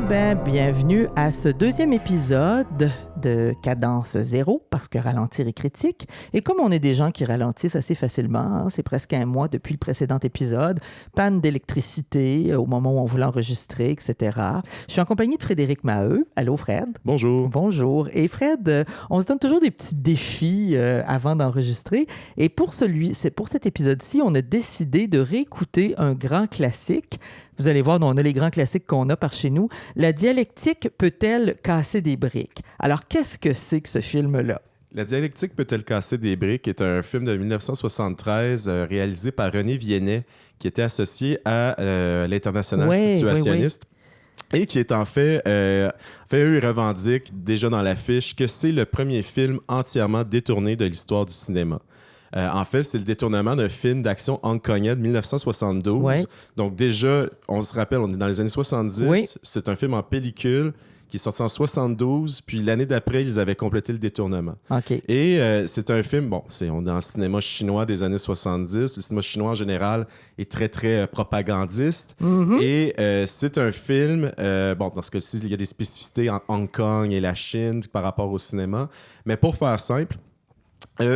Bienvenue à ce deuxième épisode de Cadence Zéro, parce que ralentir est critique. Et comme on est des gens qui ralentissent assez facilement, c'est presque un mois depuis le précédent épisode, panne d'électricité au moment où on voulait enregistrer, etc. Je suis en compagnie de Frédéric Maheu. Allô, Fred? Bonjour. Bonjour. Et Fred, on se donne toujours des petits défis avant d'enregistrer. Et pour cet épisode-ci, on a décidé de réécouter un grand classique. Vous allez voir, on a les grands classiques qu'on a par chez nous. La dialectique peut-elle casser des briques? Alors, qu'est-ce que c'est que ce film-là? La dialectique peut-elle casser des briques est un film de 1973 réalisé par René Viennet, qui était associé à l'Internationale situationniste. Et qui est en fait, eux, ils revendiquent déjà dans l'affiche que c'est le premier film entièrement détourné de l'histoire du cinéma. En fait, c'est le détournement d'un film d'action hongkongais de 1972. Ouais. Donc déjà, on se rappelle, on est dans les années 70. Oui. C'est un film en pellicule qui est sorti en 72. Puis l'année d'après, ils avaient complété le détournement. OK. Et c'est un film, on est dans le cinéma chinois des années 70. Le cinéma chinois en général est très, très propagandiste. Mm-hmm. Et c'est un film, parce que il y a des spécificités entre Hong Kong et la Chine par rapport au cinéma. Mais pour faire simple,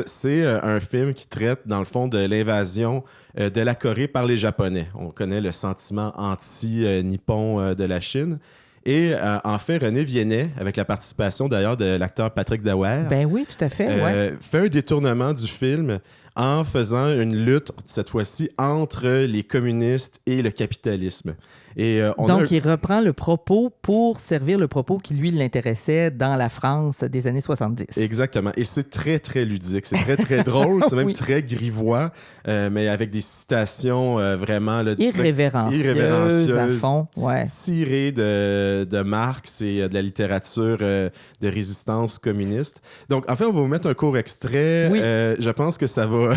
c'est un film qui traite, dans le fond, de l'invasion de la Corée par les Japonais. On connaît le sentiment anti-nippon de la Chine. Et en fait, René Viennet, avec la participation d'ailleurs de l'acteur Patrick Dauer, Ben oui, tout à fait. fait un détournement du film en faisant une lutte, cette fois-ci, entre les communistes et le capitalisme. Et, Donc, il reprend le propos pour servir le propos qui, lui, l'intéressait dans la France des années 70. Exactement. Et c'est très, très ludique. C'est très, très drôle. C'est même Oui. très grivois, mais avec des citations vraiment... Là, Irrévérencieuses à fond. Ouais. Tirées de Marx et de la littérature de résistance communiste. Donc, en fait, on va vous mettre un court extrait. Oui. Je pense que ça va...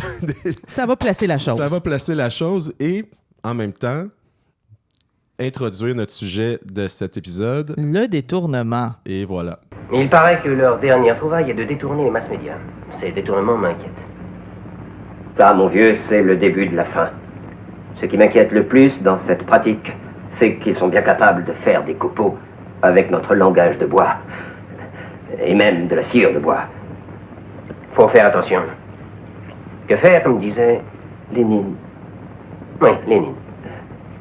Ça va placer la chose. Ça va placer la chose et, en même temps, introduire notre sujet de cet épisode. Le détournement. Et voilà. Il paraît que leur dernière trouvaille est de détourner les masses médias. Ces détournements m'inquiètent. Ça, mon vieux, c'est le début de la fin. Ce qui m'inquiète le plus dans cette pratique, c'est qu'ils sont bien capables de faire des copeaux avec notre langage de bois. Et même de la sciure de bois. Faut faire attention. Que faire, comme disait Lénine. Oui, Lénine.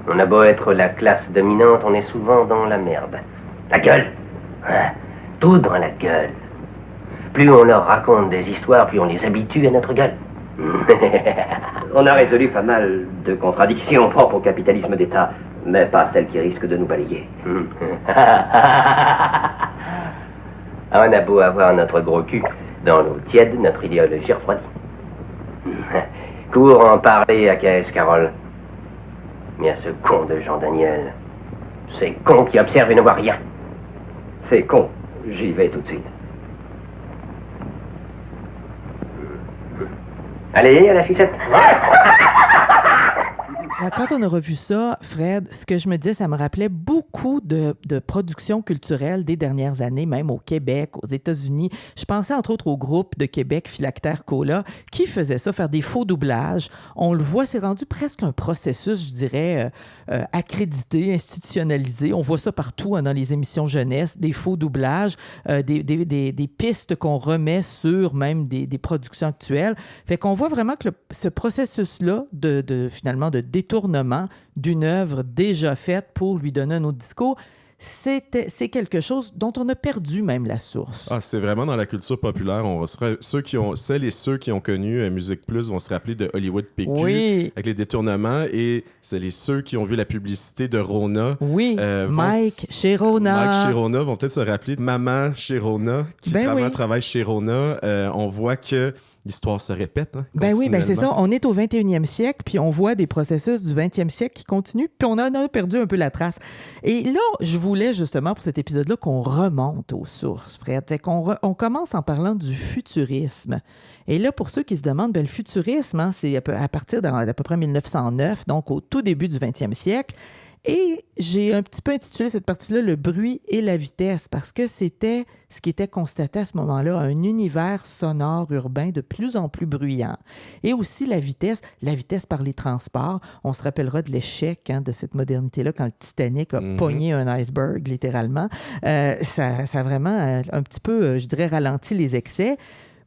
On a beau être la classe dominante, on est souvent dans la merde. La gueule. Ouais, tout dans la gueule. Plus on leur raconte des histoires, plus on les habitue à notre gueule. On a résolu pas mal de contradictions propres au capitalisme d'État, mais pas celles qui risquent de nous balayer. On a beau avoir notre gros cul, dans l'eau tiède, notre idéologie refroidit. Cours en parler à K.S. Carroll. Mais à ce con de Jean Daniel, ces cons qui observent et ne voient rien. C'est con, j'y vais tout de suite. Allez, à la sucette. Quand on a revu ça, Fred, ce que je me disais, ça me rappelait beaucoup de productions culturelles des dernières années, même au Québec, aux États-Unis. Je pensais entre autres au groupe de Québec, Philactère Cola, qui faisait ça, faire des faux doublages. On le voit, c'est rendu presque un processus, je dirais, accrédité, institutionnalisé. On voit ça partout dans les émissions jeunesse, des faux doublages, des pistes qu'on remet sur même des productions actuelles. Fait qu'on voit vraiment que ce processus-là finalement de détournement d'une œuvre déjà faite pour lui donner un autre discours, c'est quelque chose dont on a perdu même la source. Ah, c'est vraiment dans la culture populaire. Celles et ceux qui ont connu Musique Plus vont se rappeler de Hollywood PQ avec les détournements, et ceux qui ont vu la publicité de Rona. Oui, Mike chez Rona. Mike chez Rona vont peut-être se rappeler de Maman chez Rona qui travaille chez Rona. On voit que l'histoire se répète. C'est ça. On est au 21e siècle, puis on voit des processus du 20e siècle qui continuent, puis on a perdu un peu la trace. Et là, je voulais justement pour cet épisode-là qu'on remonte aux sources, Fred. Fait qu'on on commence en parlant du futurisme. Et là, pour ceux qui se demandent, le futurisme, c'est à partir d'à peu près 1909, donc au tout début du 20e siècle. Et j'ai un petit peu intitulé cette partie-là « Le bruit et la vitesse » parce que c'était ce qui était constaté à ce moment-là, un univers sonore urbain de plus en plus bruyant. Et aussi la vitesse par les transports. On se rappellera de l'échec de cette modernité-là quand le Titanic a pogné un iceberg, littéralement. Ça a vraiment un petit peu, je dirais, ralenti les excès.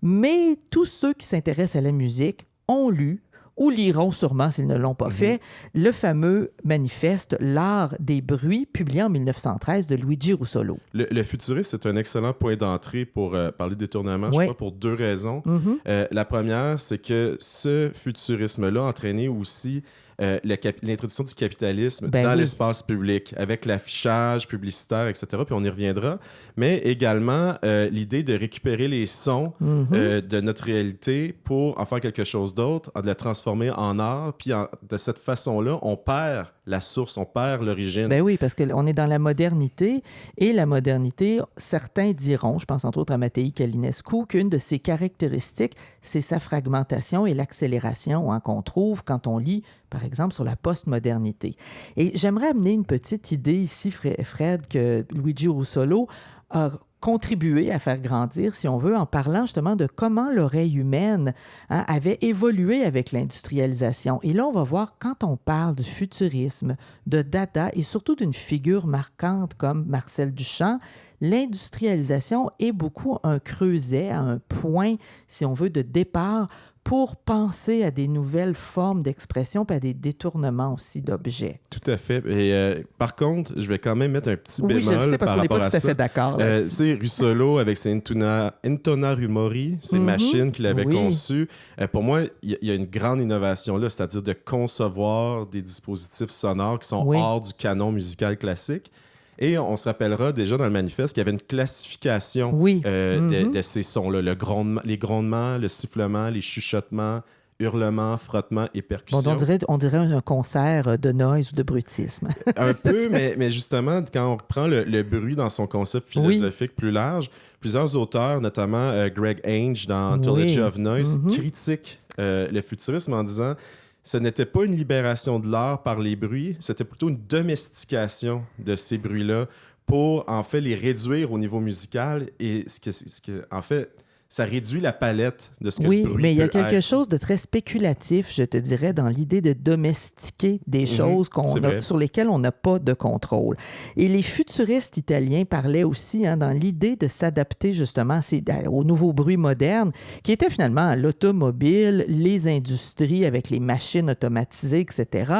Mais tous ceux qui s'intéressent à la musique ont lu ou liront sûrement, s'ils ne l'ont pas fait, le fameux manifeste « L'art des bruits » publié en 1913 de Luigi Russolo. Le futuriste, c'est un excellent point d'entrée pour parler de détournement, je crois, pour deux raisons. La première, c'est que ce futurisme-là entraînait aussi l'introduction du capitalisme dans l'espace public, avec l'affichage publicitaire, etc., puis on y reviendra, mais également l'idée de récupérer les sons de notre réalité pour en faire quelque chose d'autre, de la transformer en art, puis de cette façon-là, on perd la source, on perd l'origine. Ben oui, parce qu'on est dans la modernité, et la modernité, certains diront, je pense entre autres à Mattei Calinescu, qu'une de ses caractéristiques, c'est sa fragmentation et l'accélération qu'on trouve quand on lit, par exemple, sur la postmodernité. Et j'aimerais amener une petite idée ici, Fred, que Luigi Russolo a contribué à faire grandir, si on veut, en parlant justement de comment l'oreille humaine avait évolué avec l'industrialisation. Et là, on va voir, quand on parle du futurisme, de Dada et surtout d'une figure marquante comme Marcel Duchamp, l'industrialisation est beaucoup un creuset, un point, si on veut, de départ pour penser à des nouvelles formes d'expression et à des détournements aussi d'objets. Tout à fait. Et par contre, je vais quand même mettre un petit bémol par rapport à ça. Oui, je sais, parce qu'on n'est pas tout à fait d'accord là-dessus. Tu sais, Russolo, avec ses intonarumori, ces machines qu'il avait conçues, pour moi, il y a une grande innovation là, c'est-à-dire de concevoir des dispositifs sonores qui sont hors du canon musical classique. Et on se rappellera déjà dans le manifeste qu'il y avait une classification de ces sons-là. Les grondements, le sifflement, les chuchotements, hurlements, frottements et percussions. Bon, on dirait un concert de noise ou de bruitisme. Un peu, mais justement, quand on reprend le bruit dans son concept philosophique plus large, plusieurs auteurs, notamment Greg Ainge dans Anthology of Noise, critiquent le futurisme en disant... Ce n'était pas une libération de l'art par les bruits, c'était plutôt une domestication de ces bruits-là pour, en fait, les réduire au niveau musical. Et en fait, ça réduit la palette de ce que le bruit peut être. Oui, mais il y a quelque chose de très spéculatif, je te dirais, dans l'idée de domestiquer des choses sur lesquelles on n'a pas de contrôle. Et les futuristes italiens parlaient aussi dans l'idée de s'adapter justement aux nouveaux bruits modernes, qui étaient finalement l'automobile, les industries avec les machines automatisées, etc.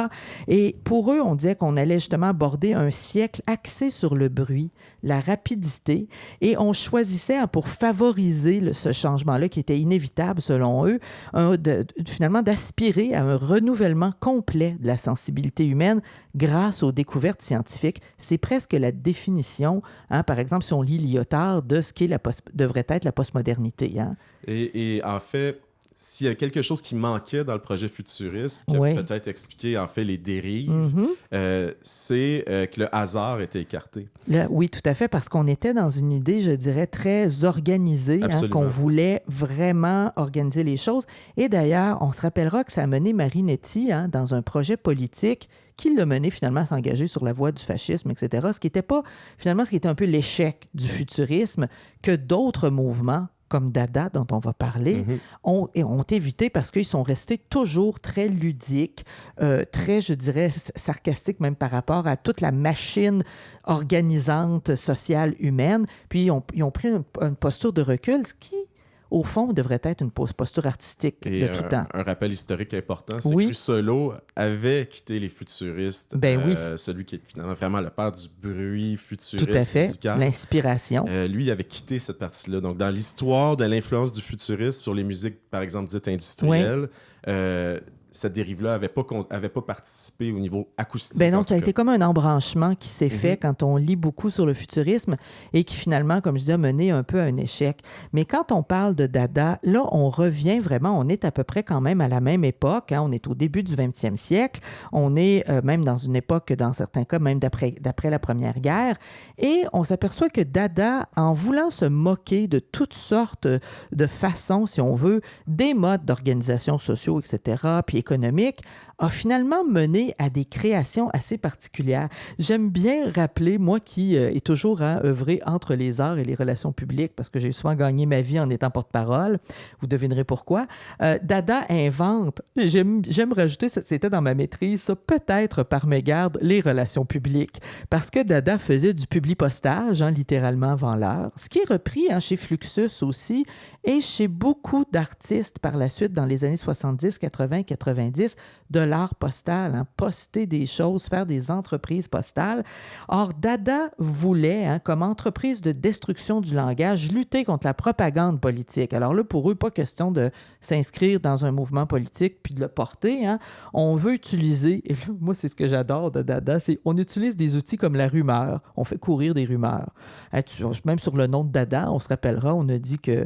Et pour eux, on disait qu'on allait justement aborder un siècle axé sur le bruit, la rapidité, et on choisissait pour favoriser ce changement-là qui était inévitable selon eux, finalement d'aspirer à un renouvellement complet de la sensibilité humaine grâce aux découvertes scientifiques. C'est presque la définition, par exemple, si on lit Lyotard, de ce qui devrait être la postmodernité. Et en fait... S'il y a quelque chose qui manquait dans le projet futuriste, qui a peut-être expliqué en fait les dérives, c'est que le hasard était écarté. Oui, tout à fait, parce qu'on était dans une idée, je dirais, très organisée, qu'on voulait vraiment organiser les choses. Et d'ailleurs, on se rappellera que ça a mené Marinetti dans un projet politique qui l'a mené finalement à s'engager sur la voie du fascisme, etc., ce qui était un peu l'échec du futurisme que d'autres mouvements comme Dada, dont on va parler, ont évité parce qu'ils sont restés toujours très ludiques, très, je dirais, sarcastiques même par rapport à toute la machine organisante sociale humaine. Puis ils ont pris une posture de recul, ce qui, au fond, devrait être une posture artistique de tout temps. Un rappel historique important, c'est que Russolo avait quitté les futuristes. Celui qui est finalement vraiment le père du bruit futuriste tout à fait, musical. L'inspiration. Lui, il avait quitté cette partie-là. Donc, dans l'histoire de l'influence du futurisme sur les musiques, par exemple, dites industrielles, cette dérive-là n'avait pas participé au niveau acoustique. Ben non, ça a été comme un embranchement qui s'est fait quand on lit beaucoup sur le futurisme et qui finalement, comme je disais, a mené un peu à un échec. Mais quand on parle de Dada, là, on revient vraiment, on est à peu près quand même à la même époque. On est au début du 20e siècle. On est même dans une époque, dans certains cas, même d'après la Première Guerre. Et on s'aperçoit que Dada, en voulant se moquer de toutes sortes de façons, si on veut, des modes d'organisation sociaux, etc., puis économique, a finalement mené à des créations assez particulières. J'aime bien rappeler, moi qui ai toujours œuvré entre les arts et les relations publiques, parce que j'ai souvent gagné ma vie en étant porte-parole, vous devinerez pourquoi, Dada invente, j'aime rajouter, c'était dans ma maîtrise, ça, peut-être par mégarde, les relations publiques, parce que Dada faisait du publipostage, littéralement avant l'heure, ce qui est repris chez Fluxus aussi, et chez beaucoup d'artistes par la suite dans les années 70, 80, 90, de l'art postal, poster des choses, faire des entreprises postales. Or, Dada voulait, comme entreprise de destruction du langage, lutter contre la propagande politique. Alors là, pour eux, pas question de s'inscrire dans un mouvement politique puis de le porter. On veut utiliser, et là, moi, c'est ce que j'adore de Dada, c'est on utilise des outils comme la rumeur. On fait courir des rumeurs. Même sur le nom de Dada, on se rappellera, on a dit que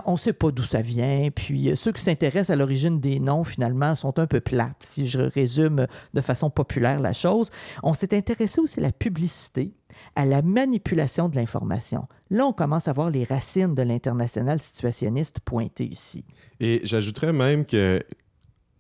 on ne sait pas d'où ça vient, puis ceux qui s'intéressent à l'origine des noms, finalement, sont un peu plates, si je résume de façon populaire la chose. On s'est intéressé aussi à la publicité, à la manipulation de l'information. Là, on commence à voir les racines de l'international situationniste pointées ici. Et j'ajouterais même que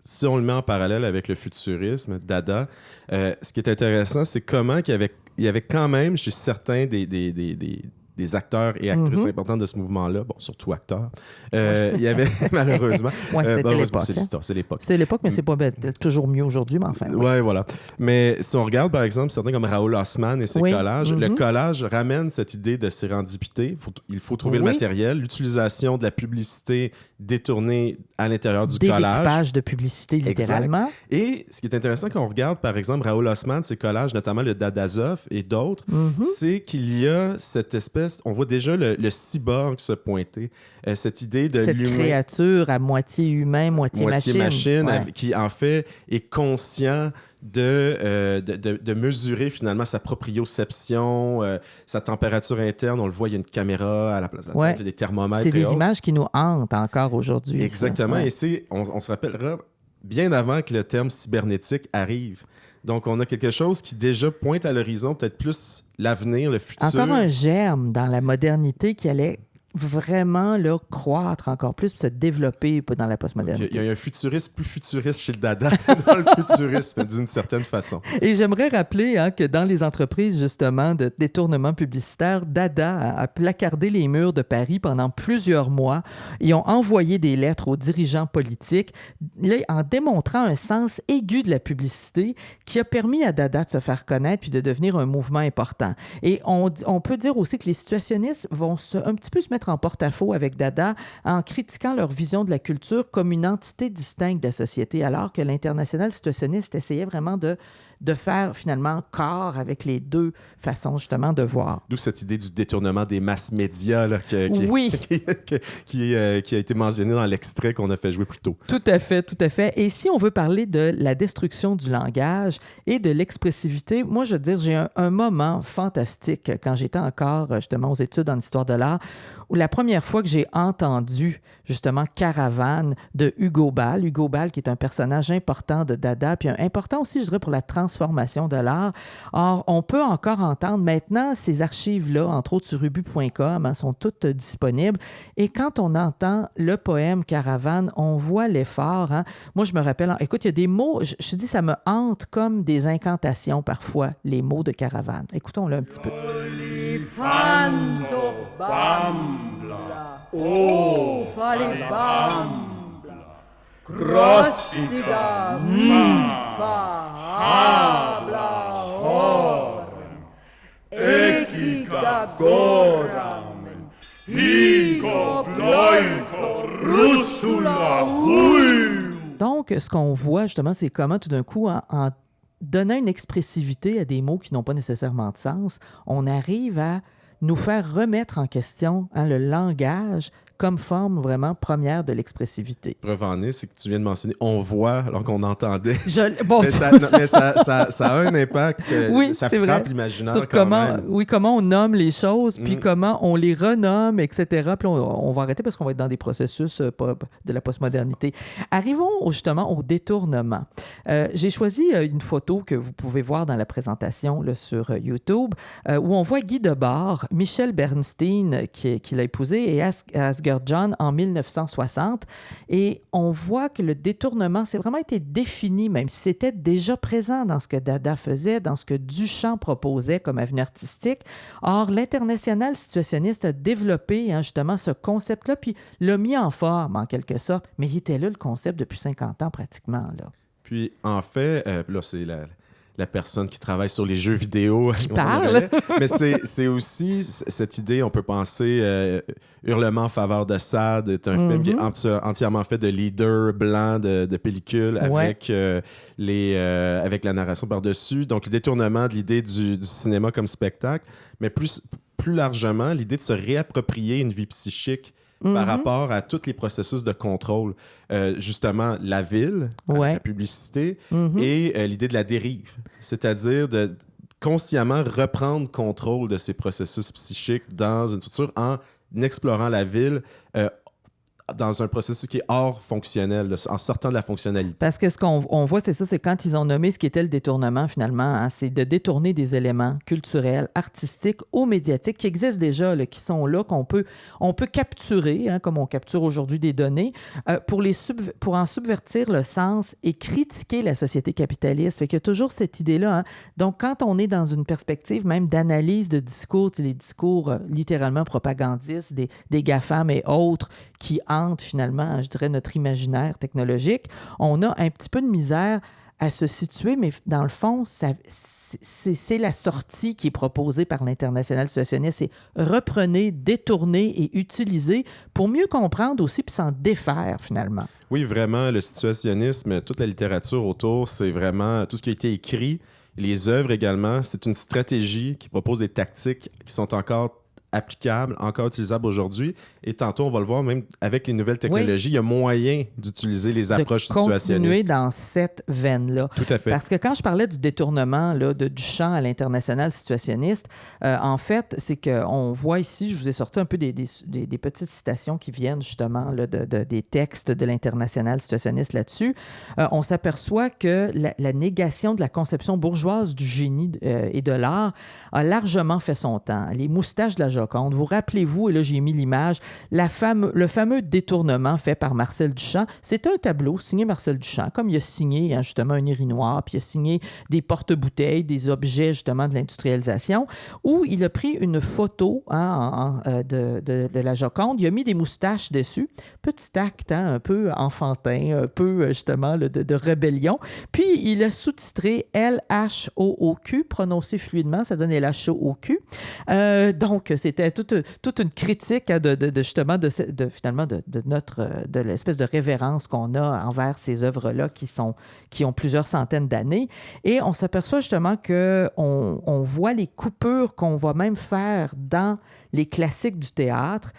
si on le met en parallèle avec le futurisme, Dada, ce qui est intéressant, c'est comment il y avait quand même chez certains des acteurs et actrices importants de ce mouvement-là, bon, surtout acteurs, il y avait malheureusement... c'était l'époque. C'est l'époque. C'est l'époque, mais c'est pas toujours mieux aujourd'hui, mais enfin. Oui, voilà. Mais si on regarde, par exemple, certains comme Raoul Haussmann et ses collages, le collage ramène cette idée de sérendipité. Il faut trouver le matériel, l'utilisation de la publicité détournée à l'intérieur du collage. Des découpages de publicité, littéralement. Exact. Et ce qui est intéressant quand on regarde, par exemple, Raoul Haussmann, ses collages, notamment le Dadazoff et d'autres, c'est qu'il y a cette espèce... On voit déjà le cyborg se pointer. Cette idée de l'humain... Cette créature à moitié humain, moitié machine. Qui, en fait, est conscient de mesurer, finalement, sa proprioception, sa température interne. On le voit, il y a une caméra à la place de la tête, des thermomètres. C'est des images qui nous hantent encore aujourd'hui. Exactement. Et on se rappellera bien avant que le terme cybernétique arrive. Donc, on a quelque chose qui déjà pointe à l'horizon, peut-être plus l'avenir, le futur. Encore un germe dans la modernité qui allait vraiment croître encore plus, se développer dans la postmodernité. Il y a un futuriste plus futuriste chez le Dada dans le futurisme, d'une certaine façon. Et j'aimerais rappeler que dans les entreprises, justement, de détournement publicitaire, Dada a placardé les murs de Paris pendant plusieurs mois. Ils ont envoyé des lettres aux dirigeants politiques en démontrant un sens aigu de la publicité qui a permis à Dada de se faire connaître puis de devenir un mouvement important. Et on peut dire aussi que les situationnistes vont un petit peu se mettre en porte-à-faux avec Dada en critiquant leur vision de la culture comme une entité distincte de la société, alors que l'international situationniste essayait vraiment de faire finalement corps avec les deux façons justement de voir. D'où cette idée du détournement des masses médias là, qui a été mentionné dans l'extrait qu'on a fait jouer plus tôt. Tout à fait, tout à fait. Et si on veut parler de la destruction du langage et de l'expressivité, moi je veux dire, j'ai un moment fantastique quand j'étais encore justement aux études en histoire de l'art, où la première fois que j'ai entendu justement Caravane de Hugo Ball qui est un personnage important de Dada, puis important aussi, je dirais, pour la transformation de l'art. Or, on peut encore entendre maintenant ces archives-là, entre autres sur ubu.com, sont toutes disponibles. Et quand on entend le poème Caravane, on voit l'effort. Moi, je me rappelle, écoute, il y a des mots, je dis, ça me hante comme des incantations parfois, les mots de Caravane. Écoutons-le un petit peu. Oh, falibambla, crossida, habla, horn, equica goram, higo, ploico, russula, hui. Donc, ce qu'on voit justement, c'est comment tout d'un coup, en donnant une expressivité à des mots qui n'ont pas nécessairement de sens, on arrive à nous faire remettre en question le langage comme forme vraiment première de l'expressivité. Preuve en est, c'est que tu viens de mentionner « on voit » alors qu'on entendait. Mais ça a un impact, ça frappe l'imaginaire sur quand même. Oui, comment on nomme les choses, puis comment on les renomme, etc. Puis on va arrêter parce qu'on va être dans des processus de la postmodernité. Arrivons justement au détournement. J'ai choisi une photo que vous pouvez voir dans la présentation là, sur YouTube, où on voit Guy Debord, Michel Bernstein, qui l'a épousé, et Asger Burger John en 1960. Et on voit que le détournement, c'est vraiment été défini, même si c'était déjà présent dans ce que Dada faisait, dans ce que Duchamp proposait comme avenue artistique. Or, l'international situationniste a développé justement ce concept-là, puis l'a mis en forme, en quelque sorte. Mais il était là, le concept, depuis 50 ans pratiquement. Là. Puis, en fait, là, c'est la personne qui travaille sur les jeux vidéo. Qui parle. Mais c'est aussi cette idée, on peut penser, Hurlement en faveur de Sade est un film qui est entièrement fait de leaders blancs de pellicule avec, avec la narration par-dessus. Donc, le détournement de l'idée du cinéma comme spectacle, mais plus largement, l'idée de se réapproprier une vie psychique par rapport à tous les processus de contrôle. Justement, la ville, la publicité et l'idée de la dérive. C'est-à-dire de consciemment reprendre contrôle de ces processus psychiques dans une structure en explorant la ville dans un processus qui est hors fonctionnel, en sortant de la fonctionnalité. Parce que ce qu'on voit, c'est ça, c'est quand ils ont nommé ce qui était le détournement, finalement, c'est de détourner des éléments culturels, artistiques ou médiatiques qui existent déjà, là, qui sont là, on peut capturer, comme on capture aujourd'hui des données, pour en subvertir le sens et critiquer la société capitaliste. Fait qu'il y a toujours cette idée-là. Donc, quand on est dans une perspective même d'analyse de discours, les discours littéralement propagandistes des GAFAM et autres qui hantent finalement, je dirais, notre imaginaire technologique, on a un petit peu de misère à se situer, mais dans le fond, c'est la sortie qui est proposée par l'International situationniste. C'est reprenez, détournez et utilisez pour mieux comprendre aussi puis s'en défaire finalement. Oui, vraiment, le situationnisme, toute la littérature autour, c'est vraiment tout ce qui a été écrit, les œuvres également, c'est une stratégie qui propose des tactiques qui sont encore applicable, encore utilisable aujourd'hui. Et tantôt, on va le voir, même avec les nouvelles technologies, il y a moyen d'utiliser les approches situationnistes. De continuer dans cette veine-là. Tout à fait. Parce que quand je parlais du détournement là, de Duchamp à l'international situationniste, en fait, c'est qu'on voit ici, je vous ai sorti un peu des petites citations qui viennent justement là, des textes de l'international situationniste là-dessus. On s'aperçoit que la négation de la conception bourgeoise du génie et de l'art a largement fait son temps. Les moustaches de la Joconde. Vous rappelez-vous, et là j'ai mis l'image, le fameux détournement fait par Marcel Duchamp. C'est un tableau signé Marcel Duchamp, comme il a signé justement un urinoir, puis il a signé des porte-bouteilles, des objets justement de l'industrialisation, où il a pris une photo de la Joconde, il a mis des moustaches dessus, petit acte un peu enfantin, un peu justement de rébellion, puis il a sous-titré L-H-O-O-Q, prononcé fluidement, ça donne L-H-O-O-Q. Donc, c'était toute une critique justement de l'espèce de révérence qu'on a envers ces œuvres-là qui ont plusieurs centaines d'années. Et on s'aperçoit justement qu'on voit les coupures qu'on va même faire dans les classiques du théâtre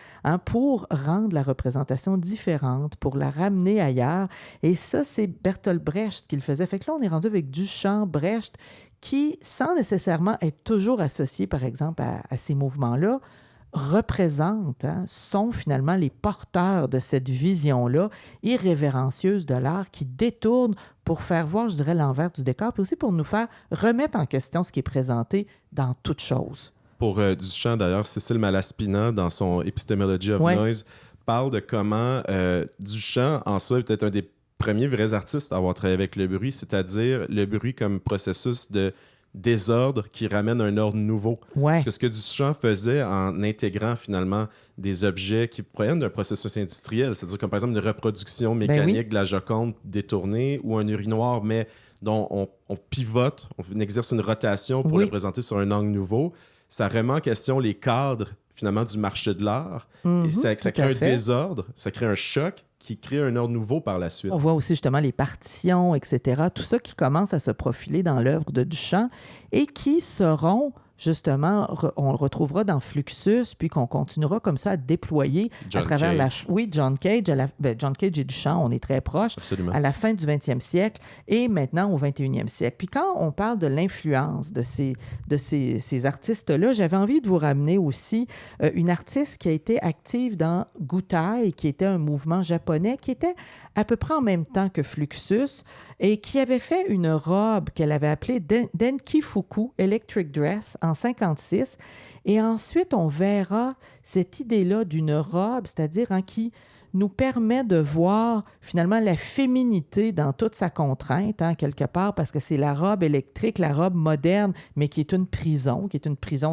pour rendre la représentation différente, pour la ramener ailleurs. Et ça, c'est Bertolt Brecht qui le faisait. Fait que là, on est rendu avec Duchamp, Brecht, qui, sans nécessairement être toujours associés, par exemple, à ces mouvements-là, représentent, sont finalement les porteurs de cette vision-là irrévérencieuse de l'art qui détourne pour faire voir, je dirais, l'envers du décor, puis aussi pour nous faire remettre en question ce qui est présenté dans toute chose. Pour Duchamp, d'ailleurs, Cécile Malaspina, dans son Epistemology of Noise, parle de comment Duchamp, en soi, est peut-être un des premiers vrais artistes à avoir travaillé avec le bruit, c'est-à-dire le bruit comme processus de désordre qui ramène un ordre nouveau. Parce que ce que Duchamp faisait en intégrant finalement des objets qui proviennent d'un processus industriel, c'est-à-dire comme par exemple une reproduction mécanique de la Joconde détournée ou un urinoir, mais dont on pivote, on exerce une rotation pour le présenter sur un angle nouveau, ça remet en question les cadres finalement du marché de l'art et ça crée un désordre, ça crée un choc qui crée un ordre nouveau par la suite. On voit aussi justement les partitions, etc. Tout ça qui commence à se profiler dans l'œuvre de Duchamp et qui seront justement, on le retrouvera dans Fluxus, puis qu'on continuera comme ça à déployer à travers John Cage. John Cage et Duchamp, on est très proches. Absolument. À la fin du 20e siècle et maintenant au 21e siècle. Puis quand on parle de l'influence de ces artistes-là, j'avais envie de vous ramener aussi une artiste qui a été active dans Gutai, qui était un mouvement japonais, qui était à peu près en même temps que Fluxus et qui avait fait une robe qu'elle avait appelée Denki Fuku Electric Dress en en 56. Et ensuite, on verra cette idée-là d'une robe, c'est-à-dire qui nous permet de voir finalement la féminité dans toute sa contrainte, quelque part, parce que c'est la robe électrique, la robe moderne, mais qui est une prison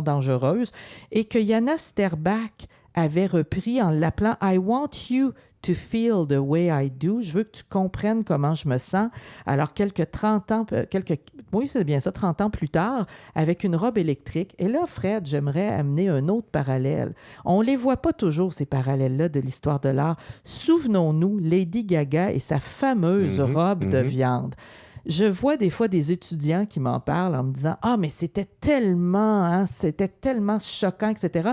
dangereuse, et que Jana Sterbak avait repris en l'appelant « I want you to feel the way I do ». Je veux que tu comprennes comment je me sens. Alors, 30 ans plus tard, avec une robe électrique. Et là, Fred, j'aimerais amener un autre parallèle. On ne les voit pas toujours, ces parallèles-là de l'histoire de l'art. Souvenons-nous, Lady Gaga et sa fameuse robe de viande. Je vois des fois des étudiants qui m'en parlent en me disant « Ah, mais c'était tellement choquant, etc. »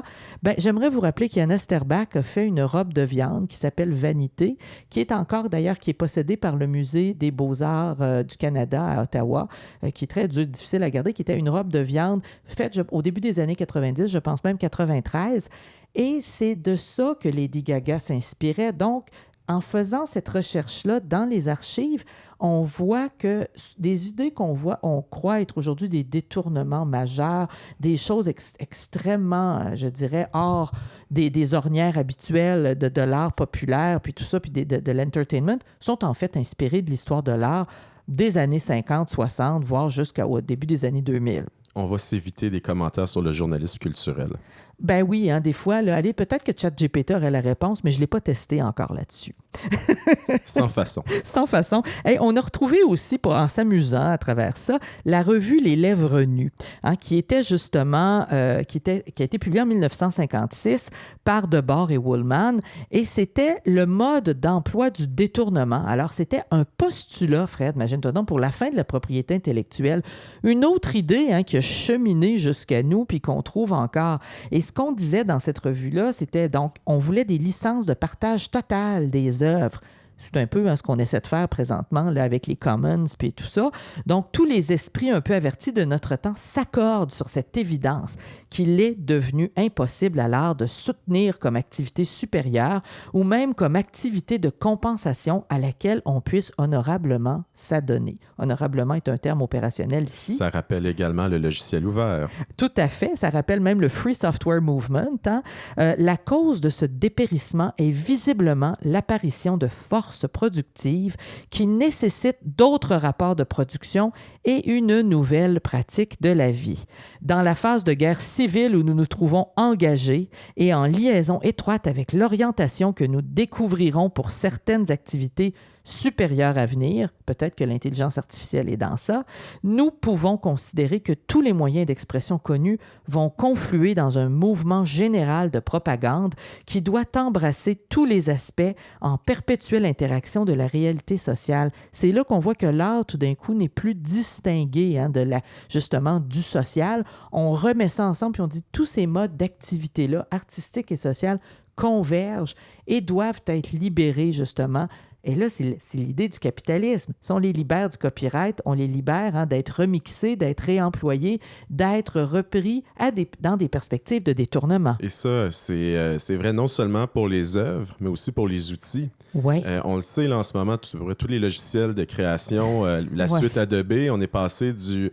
J'aimerais vous rappeler qu'Jana Sterbak a fait une robe de viande qui s'appelle Vanité, qui est encore d'ailleurs, qui est possédée par le Musée des Beaux-Arts du Canada à Ottawa, qui est très difficile à garder, qui était une robe de viande faite au début des années 90, je pense même 93. Et c'est de ça que Lady Gaga s'inspirait. Donc, en faisant cette recherche-là dans les archives, on voit que des idées on croit être aujourd'hui des détournements majeurs, des choses extrêmement, je dirais, hors des ornières habituelles de l'art populaire, puis tout ça, puis de l'entertainment, sont en fait inspirées de l'histoire de l'art des années 50, 60, voire jusqu'au début des années 2000. On va s'éviter des commentaires sur le journalisme culturel. Ben oui, des fois, allez, peut-être que ChatGPT aurait la réponse, mais je ne l'ai pas testé encore là-dessus. Sans façon. Sans façon. Hey, on a retrouvé aussi, en s'amusant à travers ça, la revue Les Lèvres nues, qui était justement, qui a été publiée en 1956 par Debord et Woolman, et c'était le mode d'emploi du détournement. Alors, c'était un postulat, Fred, imagine-toi donc, pour la fin de la propriété intellectuelle. Une autre idée qui a cheminé jusqu'à nous, puis qu'on trouve encore. Et ce qu'on disait dans cette revue-là, c'était donc, on voulait des licences de partage total des œuvres. C'est un peu ce qu'on essaie de faire présentement là, avec les Commons et tout ça. Donc, tous les esprits un peu avertis de notre temps s'accordent sur cette évidence qu'il est devenu impossible à l'art de soutenir comme activité supérieure ou même comme activité de compensation à laquelle on puisse honorablement s'adonner. Honorablement est un terme opérationnel ici. Ça rappelle également le logiciel ouvert. Tout à fait. Ça rappelle même le Free Software Movement. La cause de ce dépérissement est visiblement l'apparition de forces productives qui nécessitent d'autres rapports de production et une nouvelle pratique de la vie. Dans la phase de guerre civile où nous nous trouvons engagés et en liaison étroite avec l'orientation que nous découvrirons pour certaines activités supérieures à venir, peut-être que l'intelligence artificielle est dans ça, nous pouvons considérer que tous les moyens d'expression connus vont confluer dans un mouvement général de propagande qui doit embrasser tous les aspects en perpétuelle interaction de la réalité sociale. C'est là qu'on voit que l'art, tout d'un coup, n'est plus distingué justement du social. On remet ça ensemble puis on dit tous ces modes d'activité-là, artistiques et sociales, convergent et doivent être libérés justement. Et là, c'est l'idée du capitalisme. Si on les libère du copyright, on les libère d'être remixés, d'être réemployés, d'être repris dans des perspectives de détournement. Et ça, c'est vrai non seulement pour les œuvres, mais aussi pour les outils. Ouais. On le sait là, en ce moment, tous les logiciels de création, la suite Adobe, on est passé du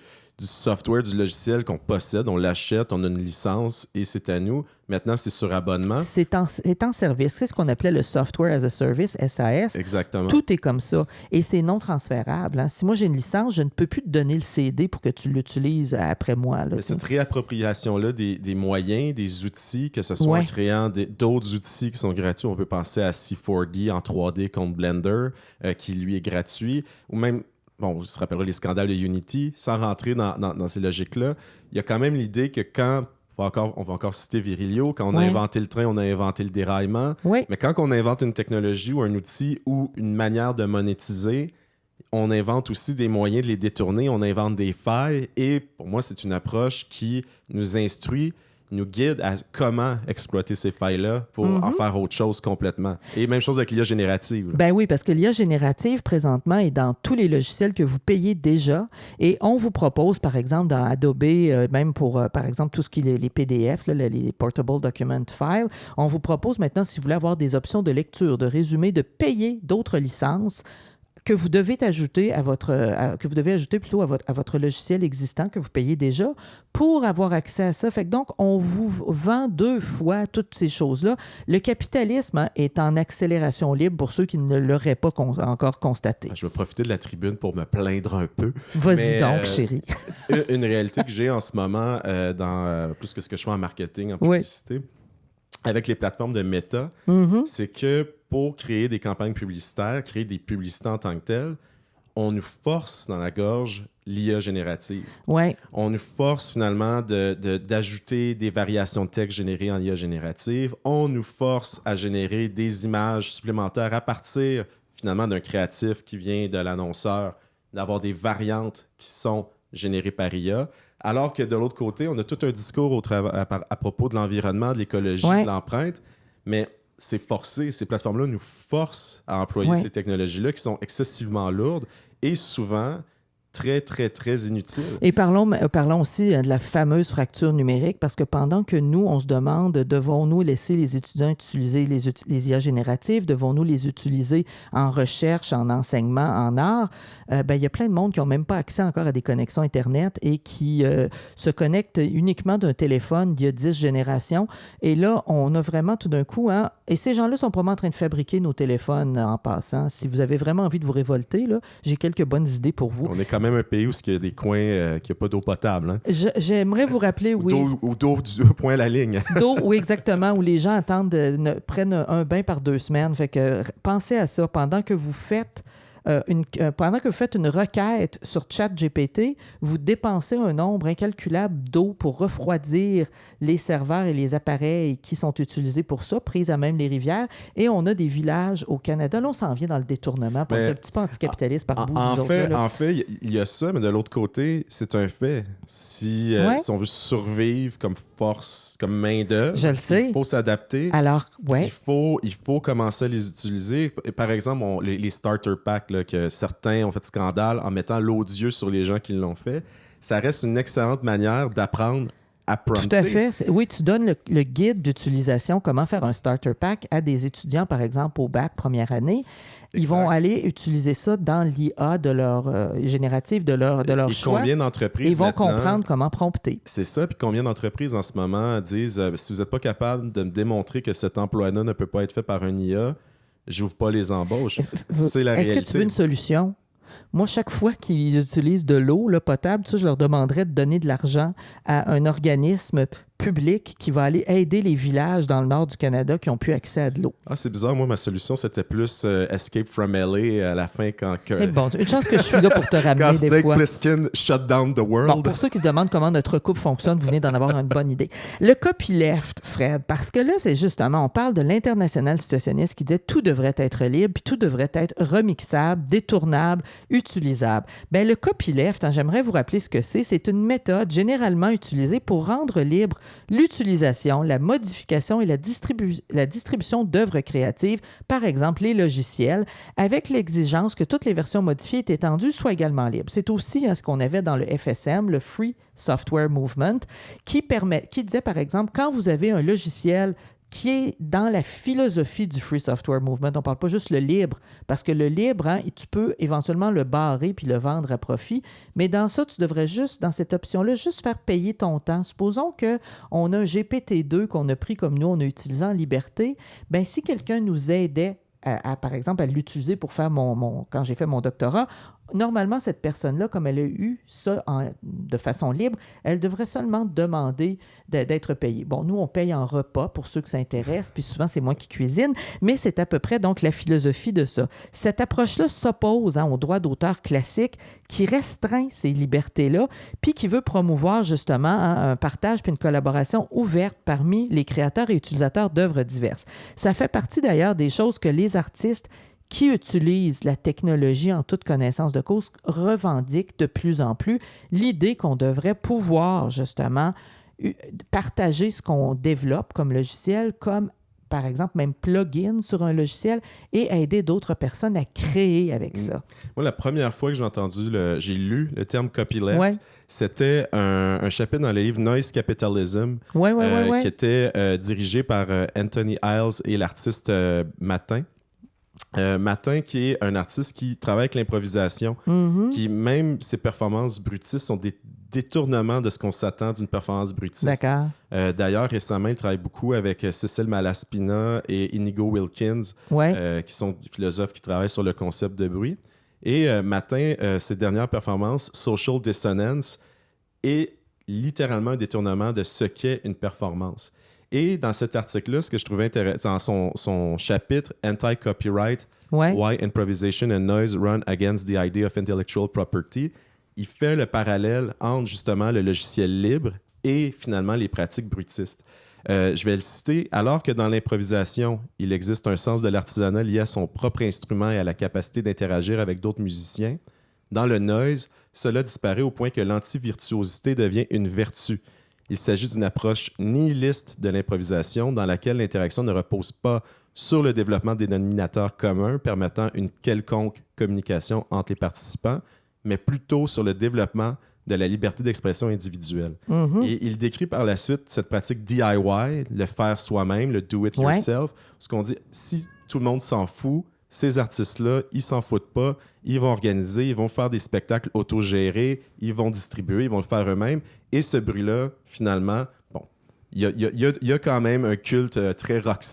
software, du logiciel qu'on possède, on l'achète, on a une licence et c'est à nous. Maintenant, c'est sur abonnement. C'est en service. C'est ce qu'on appelait le Software as a Service, SAS. Exactement. Tout est comme ça. Et c'est non transférable. Si moi, j'ai une licence, je ne peux plus te donner le CD pour que tu l'utilises après moi. Là, cette réappropriation-là des moyens, des outils, que ce soit en créant d'autres outils qui sont gratuits. On peut penser à C4D en 3D contre Blender, qui lui est gratuit, ou même... Bon, vous se rappellerez les scandales de Unity. Sans rentrer dans ces logiques-là, il y a quand même l'idée que quand, on va encore citer Virilio, quand on a inventé le train, on a inventé le déraillement. Oui. Mais quand on invente une technologie ou un outil ou une manière de monétiser, on invente aussi des moyens de les détourner, on invente des failles. Et pour moi, c'est une approche qui nous instruit, nous guide à comment exploiter ces failles-là pour en faire autre chose complètement. Et même chose avec l'IA générative. Ben oui, parce que l'IA générative, présentement, est dans tous les logiciels que vous payez déjà. Et on vous propose, par exemple, dans Adobe, même pour, par exemple, tout ce qui est les PDF, là, les Portable Document Files, on vous propose maintenant, si vous voulez avoir des options de lecture, de résumé, de payer d'autres licences que vous devez ajouter que vous devez ajouter plutôt à votre logiciel existant que vous payez déjà pour avoir accès à ça. Fait que donc, on vous vend 2 fois toutes ces choses-là. Le capitalisme est en accélération libre pour ceux qui ne l'auraient pas encore constaté. Je vais profiter de la tribune pour me plaindre un peu. Vas-y donc, chérie. Une réalité que j'ai en ce moment dans plus que ce que je fais en marketing, en publicité, avec les plateformes de Meta, c'est que pour créer des campagnes publicitaires, créer des publicités en tant que telles, on nous force dans la gorge l'IA générative. Ouais. On nous force finalement d'ajouter des variations de texte générées en IA générative. On nous force à générer des images supplémentaires à partir finalement d'un créatif qui vient de l'annonceur, d'avoir des variantes qui sont générées par IA. Alors que de l'autre côté, on a tout un discours à propos de l'environnement, de l'écologie, de l'empreinte, mais c'est forcé. Ces plateformes-là nous forcent à employer ces technologies-là qui sont excessivement lourdes et souvent très, très, très inutile. Et parlons aussi de la fameuse fracture numérique, parce que pendant que nous, on se demande, devons-nous laisser les étudiants utiliser les IA génératives, devons-nous les utiliser en recherche, en enseignement, en art, il y a plein de monde qui n'ont même pas accès encore à des connexions Internet et qui se connectent uniquement d'un téléphone d'il y a 10 générations. Et là, on a vraiment tout d'un coup... et ces gens-là sont probablement en train de fabriquer nos téléphones en passant. Si vous avez vraiment envie de vous révolter, là, j'ai quelques bonnes idées pour vous. On est quand même un pays où il y a des coins qui n'ont pas d'eau potable. Hein? J'aimerais vous rappeler, Ou d'eau du point à la ligne. D'eau, oui, exactement, où les gens prennent un bain par 2 semaines. Fait que pensez à ça pendant que vous faites une requête sur ChatGPT, vous dépensez un nombre incalculable d'eau pour refroidir les serveurs et les appareils qui sont utilisés pour ça, pris à même les rivières. Et on a des villages au Canada. Là, on s'en vient dans le détournement pour être un petit peu anticapitaliste par bout. En fait, il y a ça, mais de l'autre côté, c'est un fait. Si on veut survivre comme force, comme main-d'œuvre, il faut s'adapter. Alors, il faut commencer à les utiliser. Par exemple, les starter packs, là, que certains ont fait scandale en mettant l'odieux sur les gens qui l'ont fait, ça reste une excellente manière d'apprendre à prompter. Tout à fait. Oui, tu donnes le guide d'utilisation, comment faire un starter pack à des étudiants, par exemple, au bac première année. Ils vont aller utiliser ça dans l'IA de leur générative, de leur choix. Combien d'entreprises ils vont maintenant, comprendre comment prompter. C'est ça. Puis combien d'entreprises en ce moment disent si vous n'êtes pas capable de me démontrer que cet emploi-là ne peut pas être fait par un IA, j'ouvre pas les embauches. C'est la réalité. Est-ce que tu veux une solution? Moi, chaque fois qu'ils utilisent de l'eau potable, je leur demanderais de donner de l'argent à un organisme public qui va aller aider les villages dans le nord du Canada qui n'ont plus accès à de l'eau. Ah, c'est bizarre. Moi, ma solution, c'était plus Escape from LA à la fin quand... Bon, une chance que je suis là pour te ramener quand des Snake fois. Plissken shut down the world. Bon, pour ceux qui se demandent comment notre couple fonctionne, vous venez d'en avoir une bonne idée. Le copyleft, Fred, parce que là, c'est justement, on parle de l'international situationniste qui disait tout devrait être libre, puis tout devrait être remixable, détournable, utilisable. Bien, le copyleft, j'aimerais vous rappeler ce que c'est. C'est une méthode généralement utilisée pour rendre libre l'utilisation, la modification et la distribution d'œuvres créatives, par exemple les logiciels, avec l'exigence que toutes les versions modifiées et étendues soient également libres. C'est aussi ce qu'on avait dans le FSM, le Free Software Movement, qui disait, par exemple, quand vous avez un logiciel qui est dans la philosophie du Free Software Movement. On ne parle pas juste le libre, parce que le libre, tu peux éventuellement le barrer puis le vendre à profit, mais dans ça, tu devrais juste, dans cette option-là, juste faire payer ton temps. Supposons qu'on a un GPT-2 qu'on a pris comme nous, on a utilisé en liberté. Bien, si quelqu'un nous aidait par exemple, à l'utiliser pour faire quand j'ai fait mon doctorat, normalement, cette personne-là, comme elle a eu ça de façon libre, elle devrait seulement demander d'être payée. Bon, nous, on paye en repas pour ceux que ça intéresse, puis souvent, c'est moi qui cuisine, mais c'est à peu près donc la philosophie de ça. Cette approche-là s'oppose au droit d'auteur classique qui restreint ces libertés-là, puis qui veut promouvoir justement un partage puis une collaboration ouverte parmi les créateurs et utilisateurs d'œuvres diverses. Ça fait partie d'ailleurs des choses que les artistes qui utilisent la technologie en toute connaissance de cause revendiquent de plus en plus l'idée qu'on devrait pouvoir justement partager ce qu'on développe comme logiciel, comme par exemple même plugin sur un logiciel et aider d'autres personnes à créer avec ça. Moi, la première fois que j'ai lu le terme copyleft, c'était un chapitre dans le livre Noise Capitalism qui était dirigé par Anthony Iles et l'artiste Matin. Matin, qui est un artiste qui travaille avec l'improvisation, qui même ses performances brutistes sont des détournements de ce qu'on s'attend d'une performance brutiste. D'accord. D'ailleurs, récemment, il travaille beaucoup avec Cécile Malaspina et Inigo Wilkins, Ouais. qui sont des philosophes qui travaillent sur le concept de bruit. Et Matin, ses dernières performances, Social Dissonance, est littéralement un détournement de ce qu'est une performance. Et dans cet article-là, ce que je trouvais intéressant, dans son chapitre Anti-Copyright, Ouais. Why Improvisation and Noise Run Against the Idea of Intellectual Property, il fait le parallèle entre justement le logiciel libre et finalement les pratiques brutistes. Je vais le citer. Alors que dans l'improvisation, il existe un sens de l'artisanat lié à son propre instrument et à la capacité d'interagir avec d'autres musiciens, dans le noise, cela disparaît au point que l'anti-virtuosité devient une vertu. Il s'agit d'une approche nihiliste de l'improvisation dans laquelle l'interaction ne repose pas sur le développement des dénominateurs communs permettant une quelconque communication entre les participants, mais plutôt sur le développement de la liberté d'expression individuelle. Et il décrit par la suite cette pratique DIY, le faire soi-même, le do it yourself, ce qu'on dit, si tout le monde s'en fout, ces artistes-là, ils s'en foutent pas, ils vont organiser, ils vont faire des spectacles autogérés, ils vont distribuer, ils vont le faire eux-mêmes. Et ce bruit-là, finalement, bon, il y a quand même un culte très rock.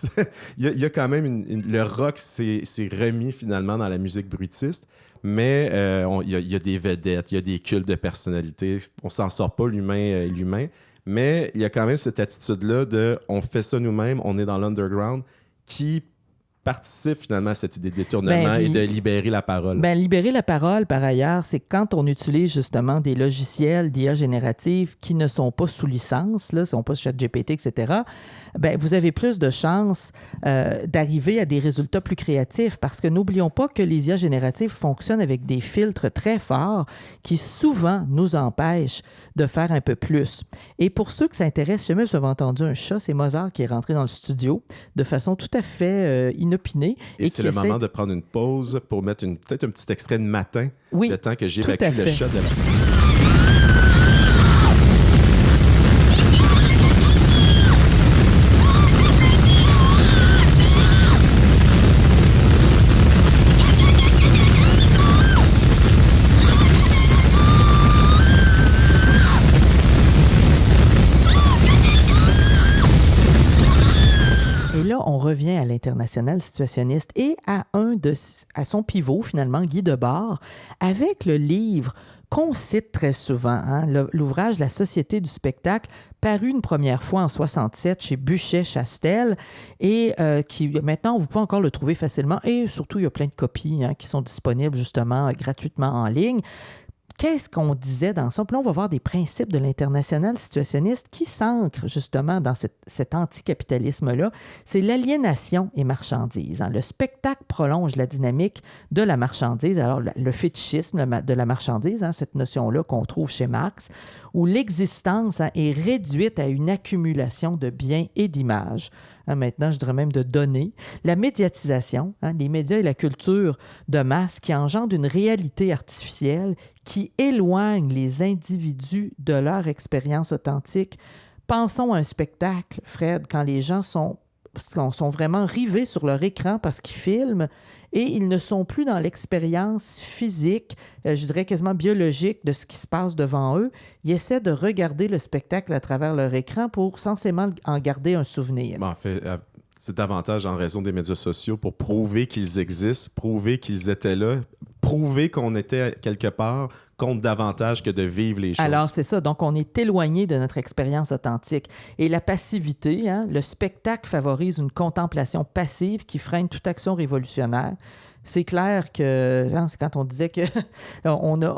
Il y a quand même le rock s'est remis finalement dans la musique bruitiste, mais il y a des vedettes, il y a des cultes de personnalité. On s'en sort pas, l'humain, mais il y a quand même cette attitude-là de on fait ça nous-mêmes, on est dans l'underground, qui participe finalement à cette idée de détournement et de libérer la parole. Libérer la parole, par ailleurs, c'est quand on utilise justement des logiciels d'IA générative qui ne sont pas sous licence, ne sont pas ChatGPT, etc., vous avez plus de chances d'arriver à des résultats plus créatifs parce que n'oublions pas que les IA génératives fonctionnent avec des filtres très forts qui souvent nous empêchent de faire un peu plus. Et pour ceux que ça intéresse, je sais même si vous avez entendu un chat, c'est Mozart qui est rentré dans le studio de façon tout à fait inopinée. Et c'est le moment de prendre une pause pour mettre peut-être un petit extrait de Matin, oui, le temps que j'évacue le chat de la... On revient à l'international situationniste et à son pivot, finalement, Guy Debord, avec le livre qu'on cite très souvent, l'ouvrage La Société du spectacle, paru une première fois en 1967 chez Buchet-Chastel et qui, maintenant, vous pouvez encore le trouver facilement et surtout, il y a plein de copies qui sont disponibles justement gratuitement en ligne. Qu'est-ce qu'on disait dans ça? Puis là, on va voir des principes de l'international situationniste qui s'ancrent justement dans cet anticapitalisme-là. C'est l'aliénation et marchandise. Le spectacle prolonge la dynamique de la marchandise. Alors, le fétichisme de la marchandise, cette notion-là qu'on trouve chez Marx, où l'existence est réduite à une accumulation de biens et d'images. Maintenant, je dirais même de données. La médiatisation, les médias et la culture de masse qui engendrent une réalité artificielle qui éloigne les individus de leur expérience authentique. Pensons à un spectacle, Fred, quand les gens sont vraiment rivés sur leur écran parce qu'ils filment et ils ne sont plus dans l'expérience physique, je dirais quasiment biologique de ce qui se passe devant eux. Ils essaient de regarder le spectacle à travers leur écran pour censément en garder un souvenir. En fait, c'est davantage en raison des médias sociaux pour prouver qu'ils existent, prouver qu'ils étaient là, prouver qu'on était quelque part, compte davantage que de vivre les choses. Alors, c'est ça. Donc, on est éloigné de notre expérience authentique. Et la passivité, le spectacle favorise une contemplation passive qui freine toute action révolutionnaire. C'est clair que, c'est quand on disait que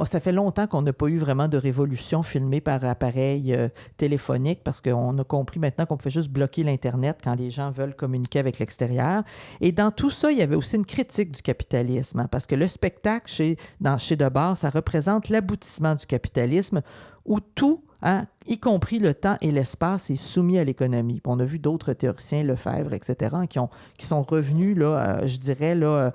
ça fait longtemps qu'on n'a pas eu vraiment de révolution filmée par appareil téléphonique parce qu'on a compris maintenant qu'on pouvait juste bloquer l'Internet quand les gens veulent communiquer avec l'extérieur. Et dans tout ça, il y avait aussi une critique du capitalisme parce que le spectacle chez Debord, ça représente l'aboutissement du capitalisme où tout, y compris le temps et l'espace, est soumis à l'économie. On a vu d'autres théoriciens, Lefebvre, etc., qui sont revenus, là, je dirais, là,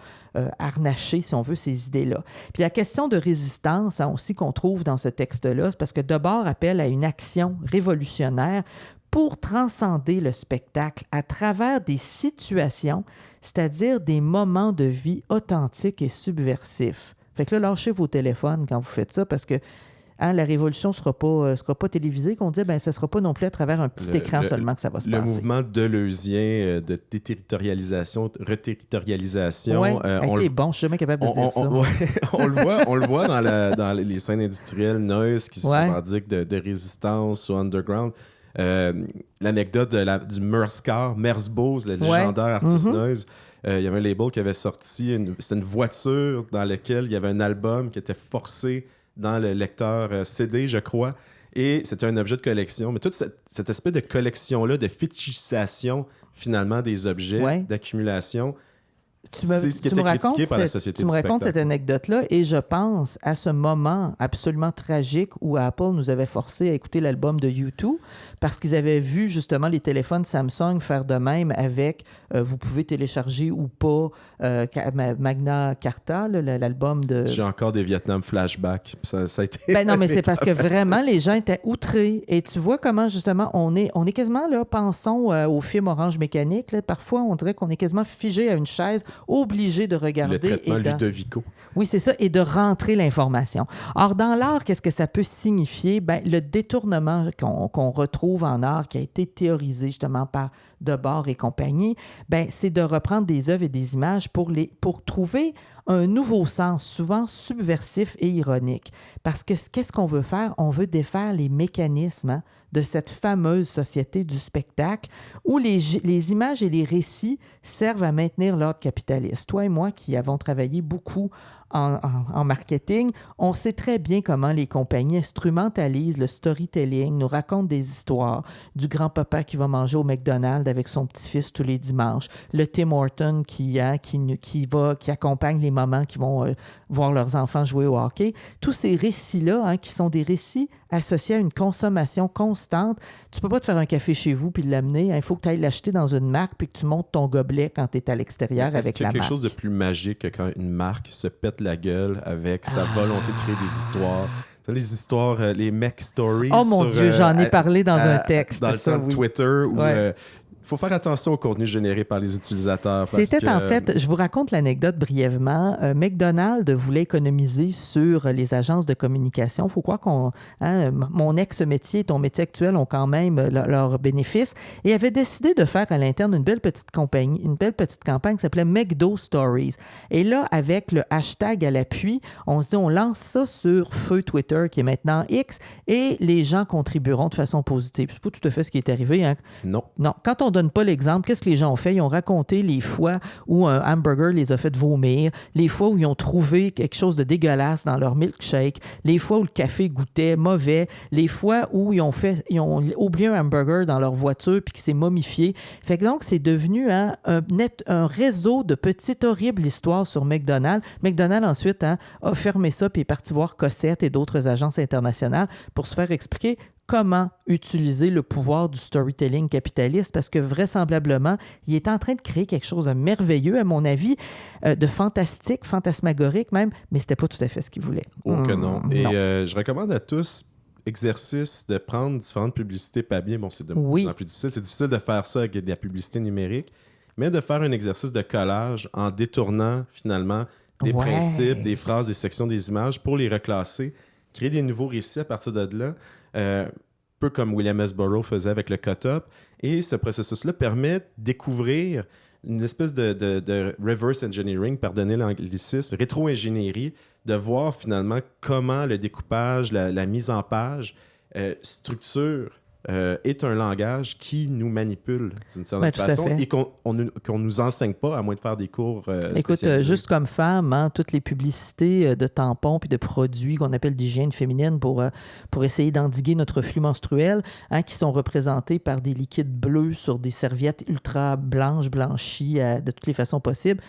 harnacher, si on veut, ces idées-là. Puis la question de résistance aussi qu'on trouve dans ce texte-là, c'est parce que Debord appelle à une action révolutionnaire pour transcender le spectacle à travers des situations, c'est-à-dire des moments de vie authentiques et subversifs. Fait que là, lâchez vos téléphones quand vous faites ça parce que la révolution ne sera pas télévisée, qu'on dit, ça ne sera pas non plus à travers un petit écran seulement que ça va se passer. Le mouvement deleuzien de déterritorialisation, reterritorialisation. Oui, t'es bon, je suis jamais capable de dire ça. On le voit dans les scènes industrielles, Noise, qui se revendiquent de résistance ou underground. L'anecdote du Merzbow, le légendaire artiste Noise. Il y avait un label qui avait sorti, c'était une voiture dans laquelle il y avait un album qui était forcé dans le lecteur CD, je crois. Et c'était un objet de collection. Mais tout cet aspect de collection-là, de fétichisation, finalement, des objets, d'accumulation, c'est ce qui était critiqué par la société du spectacle. Tu me racontes cette anecdote-là et je pense à ce moment absolument tragique où Apple nous avait forcé à écouter l'album de U2 parce qu'ils avaient vu justement les téléphones Samsung faire de même avec vous pouvez télécharger ou pas Magna Carta, l'album de... J'ai encore des Vietnam flashbacks. Ça a été... non, mais c'est parce que vraiment, les gens étaient outrés. Et tu vois comment, justement, on est quasiment, là, pensons au film Orange Mécanique. Là, parfois, on dirait qu'on est quasiment figé à une chaise, obligé de regarder. Le traitement Ludovico. Oui, c'est ça, et de rentrer l'information. Or, dans l'art, qu'est-ce que ça peut signifier? Le détournement qu'on retrouve en art, qui a été théorisé justement par Debord et compagnie, c'est de reprendre des œuvres et des images pour trouver un nouveau sens, souvent subversif et ironique. Parce que qu'est-ce qu'on veut faire? On veut défaire les mécanismes de cette fameuse société du spectacle où les images et les récits servent à maintenir l'ordre capitaliste. Toi et moi qui avons travaillé beaucoup en marketing, on sait très bien comment les compagnies instrumentalisent le storytelling, nous racontent des histoires du grand-papa qui va manger au McDonald's avec son petit-fils tous les dimanches, le Tim Horton qui accompagne les mamans qui vont voir leurs enfants jouer au hockey. Tous ces récits-là, qui sont des récits associés à une consommation constante. Tu peux pas te faire un café chez vous puis l'amener. Il faut que tu ailles l'acheter dans une marque puis que tu montes ton gobelet quand tu es à l'extérieur avec la marque. Est-ce qu'il y a quelque chose de plus magique que quand une marque se pète la gueule avec sa volonté de créer des histoires? Les histoires, les mech stories. Oh mon Dieu, j'en ai parlé dans un texte. Dans le temps de Twitter où... Il faut faire attention au contenu généré par les utilisateurs. C'était en fait, je vous raconte l'anecdote brièvement. McDonald's voulait économiser sur les agences de communication. Il faut croire mon ex-métier et ton métier actuel ont quand même leurs bénéfices et avait décidé de faire à l'interne une belle petite campagne qui s'appelait McDo Stories. Et là, avec le hashtag à l'appui, on se dit, on lance ça sur feu Twitter, qui est maintenant X, et les gens contribueront de façon positive. C'est pas tout à fait ce qui est arrivé. Non. Quand on donne pas l'exemple, qu'est-ce que les gens ont fait? Ils ont raconté les fois où un hamburger les a fait vomir, les fois où ils ont trouvé quelque chose de dégueulasse dans leur milkshake, les fois où le café goûtait mauvais, les fois où ils ont oublié un hamburger dans leur voiture puis qui s'est momifié. Fait que donc, c'est devenu un réseau de petites horribles histoires sur McDonald's. McDonald's, ensuite, a fermé ça puis est parti voir Cossette et d'autres agences internationales pour se faire expliquer comment utiliser le pouvoir du storytelling capitaliste parce que vraisemblablement, il est en train de créer quelque chose de merveilleux, à mon avis, de fantastique, fantasmagorique même, mais c'était pas tout à fait ce qu'il voulait. Oh que non. Et je recommande à tous exercice de prendre différentes publicités papier. Bon, c'est de plus en plus difficile. C'est difficile de faire ça avec de la publicité numérique, mais de faire un exercice de collage en détournant finalement des principes, des phrases, des sections, des images pour les reclasser, créer des nouveaux récits à partir de là. Peu comme William S. Burroughs faisait avec le cut-up. Et ce processus-là permet de découvrir une espèce de reverse engineering, pardonnez l'anglicisme, rétro-ingénierie, de voir finalement comment le découpage, la mise en page structure est un langage qui nous manipule d'une certaine façon et qu'on ne nous enseigne pas, à moins de faire des cours Écoute, spécialisés. juste comme femme, toutes les publicités de tampons puis de produits qu'on appelle d'hygiène féminine pour essayer d'endiguer notre flux menstruel, qui sont représentés par des liquides bleus sur des serviettes ultra blanches, blanchies de toutes les façons possibles,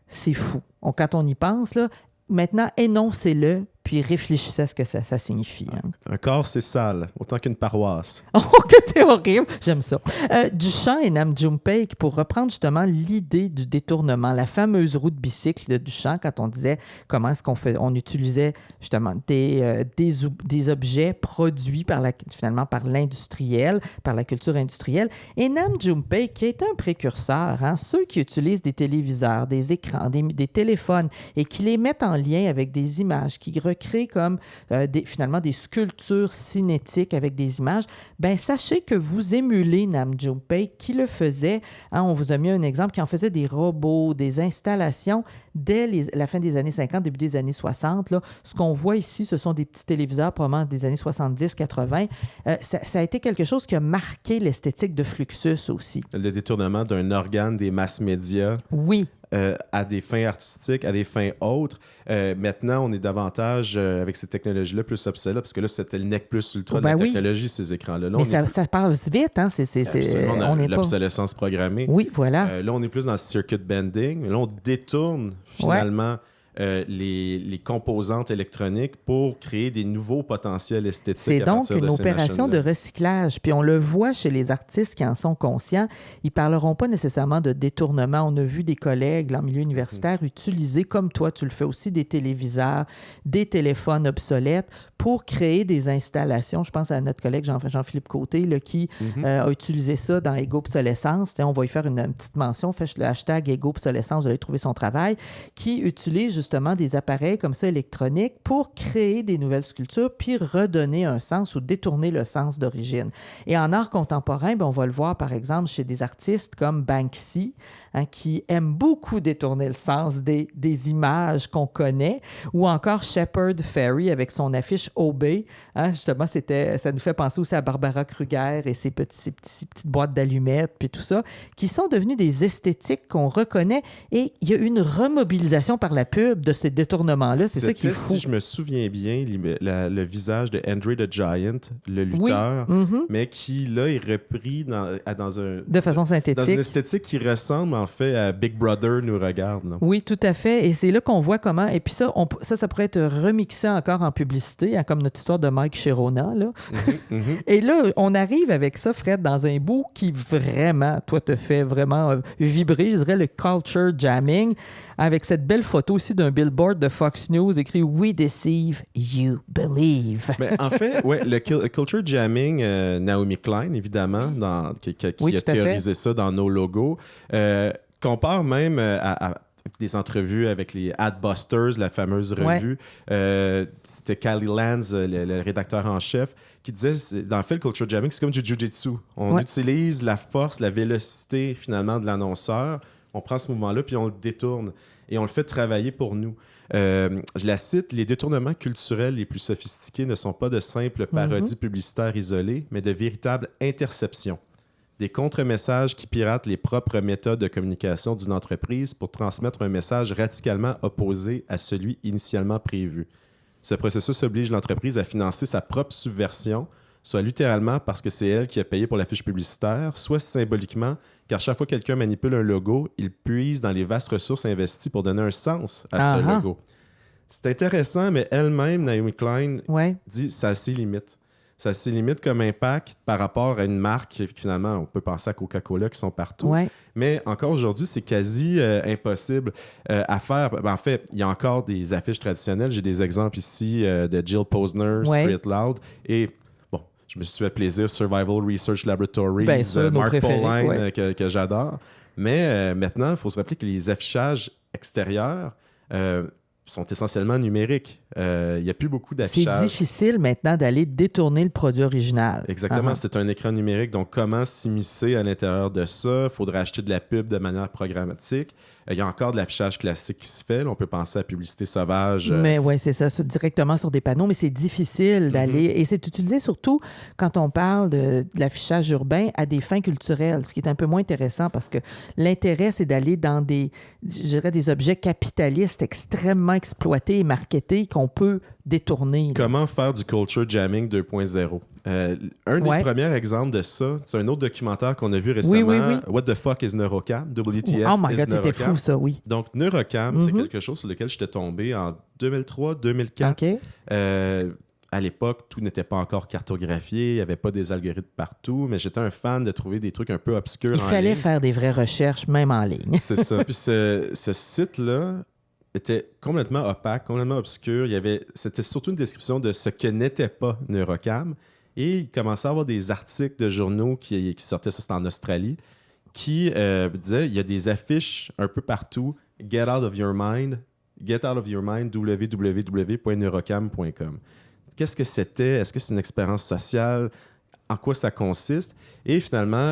c'est fou. Quand on y pense, là, maintenant, énoncez-le puis réfléchissez à ce que ça signifie. Hein. Un corps, c'est sale, autant qu'une paroisse. Oh, que t'es horrible! J'aime ça. Duchamp et Nam June-paik, pour reprendre justement l'idée du détournement, la fameuse roue de bicycle de Duchamp, quand on disait comment est-ce on utilisait justement des objets produits finalement par l'industriel, par la culture industrielle. Et Nam June-paik, qui est un précurseur, hein, ceux qui utilisent des téléviseurs, des écrans, des téléphones et qui les mettent en lien avec des images, qui recréent comme finalement des sculptures cinétiques avec des images, bien, sachez que vous émulez Nam June-paik qui le faisait. Hein, on vous a mis un exemple qui en faisait des robots, des installations dès la fin des années 50, début des années 60. Là. Ce qu'on voit ici, ce sont des petits téléviseurs probablement des années 70-80. Ça a été quelque chose qui a marqué l'esthétique de Fluxus aussi. Le détournement d'un organe des masses médias. Oui. À des fins artistiques, à des fins autres. Maintenant, on est davantage avec ces technologies-là plus obsolètes, parce que là, c'était le nec plus ultra de la technologie, ces écrans-là. Là, mais ça passe vite, hein? On est l'obsolescence programmée. Oui, voilà. Là, on est plus dans le circuit bending. Là, on détourne finalement les composantes électroniques pour créer des nouveaux potentiels esthétiques. C'est donc une opération de recyclage. Puis on le voit chez les artistes qui en sont conscients. Ils ne parleront pas nécessairement de détournement. On a vu des collègues en milieu universitaire utiliser, comme toi, tu le fais aussi, des téléviseurs, des téléphones obsolètes pour créer des installations. Je pense à notre collègue Jean-Philippe Côté là, qui a utilisé ça dans Égo-obsolescence. On va y faire une petite mention. Fait le hashtag Égo-obsolescence, vous allez trouver son travail, qui utilise justement des appareils comme ça électroniques pour créer des nouvelles sculptures puis redonner un sens ou détourner le sens d'origine. Et en art contemporain, on va le voir par exemple chez des artistes comme Banksy, hein, qui aime beaucoup détourner le sens des images qu'on connaît, ou encore Shepard Fairey avec son affiche Obey. Hein, justement, ça nous fait penser aussi à Barbara Kruger et ses petites boîtes d'allumettes puis tout ça, qui sont devenus des esthétiques qu'on reconnaît, et il y a une remobilisation par la pub de ces détournements-là. C'est ça qui est fou. Si je me souviens bien, le visage de Andre the Giant, le lutteur, mais qui, là, est repris de façon synthétique. Dans une esthétique qui ressemble, en fait, à Big Brother nous regarde. Là. Oui, tout à fait. Et c'est là qu'on voit comment... Et puis ça pourrait être remixé encore en publicité, hein, comme notre histoire de Mike Chirona, là. Et là, on arrive avec ça, Fred, dans un bout qui vraiment, toi, te fait vraiment vibrer, je dirais le culture jamming, avec cette belle photo aussi d'un billboard de Fox News écrit « We deceive, you believe ». Mais en fait, le culture jamming, Naomi Klein, évidemment, qui a théorisé ça dans nos logos, compare même à des entrevues avec les Adbusters, la fameuse revue. C'était Callie Lanz, le rédacteur en chef, qui disait, dans le fait, le culture jamming, c'est comme du jiu-jitsu. On utilise la force, la vélocité, finalement, de l'annonceur. On prend ce mouvement-là, puis on le détourne. Et on le fait travailler pour nous. Je la cite, « Les détournements culturels les plus sophistiqués ne sont pas de simples parodies publicitaires isolées, mais de véritables interceptions. Des contre-messages qui piratent les propres méthodes de communication d'une entreprise pour transmettre un message radicalement opposé à celui initialement prévu. Ce processus oblige l'entreprise à financer sa propre subversion, soit littéralement parce que c'est elle qui a payé pour la fiche publicitaire, soit symboliquement, car chaque fois que quelqu'un manipule un logo, il puise dans les vastes ressources investies pour donner un sens à ce logo. » C'est intéressant, mais elle-même, Naomi Klein, dit ça a ses limites. Ça a ses limites comme impact par rapport à une marque, finalement, on peut penser à Coca-Cola qui sont partout. Mais encore aujourd'hui, c'est quasi impossible à faire. En fait, il y a encore des affiches traditionnelles. J'ai des exemples ici de Jill Posner, Street Loud, et je me suis fait plaisir, Survival Research Laboratories, Mark Pauline, que j'adore. Mais maintenant, il faut se rappeler que les affichages extérieurs sont essentiellement numériques. Il n'y a plus beaucoup d'affichages. C'est difficile maintenant d'aller détourner le produit original. Exactement, c'est un écran numérique. Donc, comment s'immiscer à l'intérieur de ça? Il faudrait acheter de la pub de manière programmatique. Il y a encore de l'affichage classique qui se fait. Là, on peut penser à la publicité sauvage. Mais oui, c'est ça, directement sur des panneaux, mais c'est difficile d'aller... Et c'est utilisé surtout quand on parle de l'affichage urbain à des fins culturelles, ce qui est un peu moins intéressant parce que l'intérêt, c'est d'aller dans des objets capitalistes extrêmement exploités et marketés qu'on qu'on peut détourner. Comment faire du culture jamming 2.0. Un des premiers exemples de ça, c'est un autre documentaire qu'on a vu récemment, oui. What the fuck is Neurocam? WTF Oh my is God, c'était Neurocam. fou ça, oui. Donc, Neurocam, c'est quelque chose sur lequel j'étais tombé en 2003-2004. OK. À l'époque, tout n'était pas encore cartographié, il n'y avait pas des algorithmes partout, mais j'étais un fan de trouver des trucs un peu obscurs Il en fallait ligne. faire des vraies recherches, même en ligne. C'est ça. Puis ce site-là était complètement opaque, complètement obscur. C'était surtout une description de ce que n'était pas Neurocam. Et il commençait à avoir des articles de journaux qui sortaient, ça c'était en Australie, qui disaient il y a des affiches un peu partout. Get out of your mind, www.neurocam.com. Qu'est-ce que c'était? Est-ce que c'est une expérience sociale? En quoi ça consiste? Et finalement,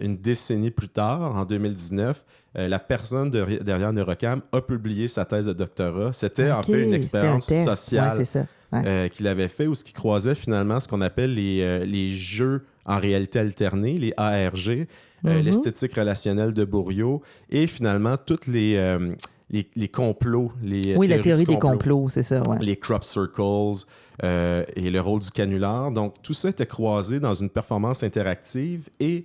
une décennie plus tard, en 2019, la personne derrière Neurocam a publié sa thèse de doctorat. C'était en fait une expérience sociale c'est ça. Ouais. qu'il avait fait, où ce qui croisait finalement ce qu'on appelle les jeux en réalité alternée, les ARG, l'esthétique relationnelle de Bourriaud, et finalement toutes les complots, Oui, la théorie des complots, c'est ça. Ouais. Les crop circles et le rôle du canular. Donc, tout ça était croisé dans une performance interactive et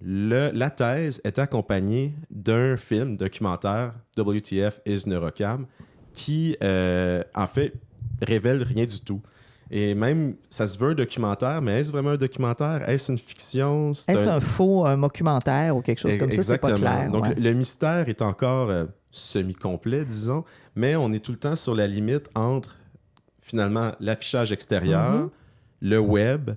la thèse était accompagnée d'un film documentaire, WTF is Neurocam, qui, en fait, révèle rien du tout. Et même, ça se veut un documentaire, mais est-ce vraiment un documentaire? Est-ce une fiction? Est-ce un faux documentaire ou quelque chose comme ça? C'est pas clair. Donc, ouais. le mystère est encore semi-complet, disons, mais on est tout le temps sur la limite entre, finalement, l'affichage extérieur, le web,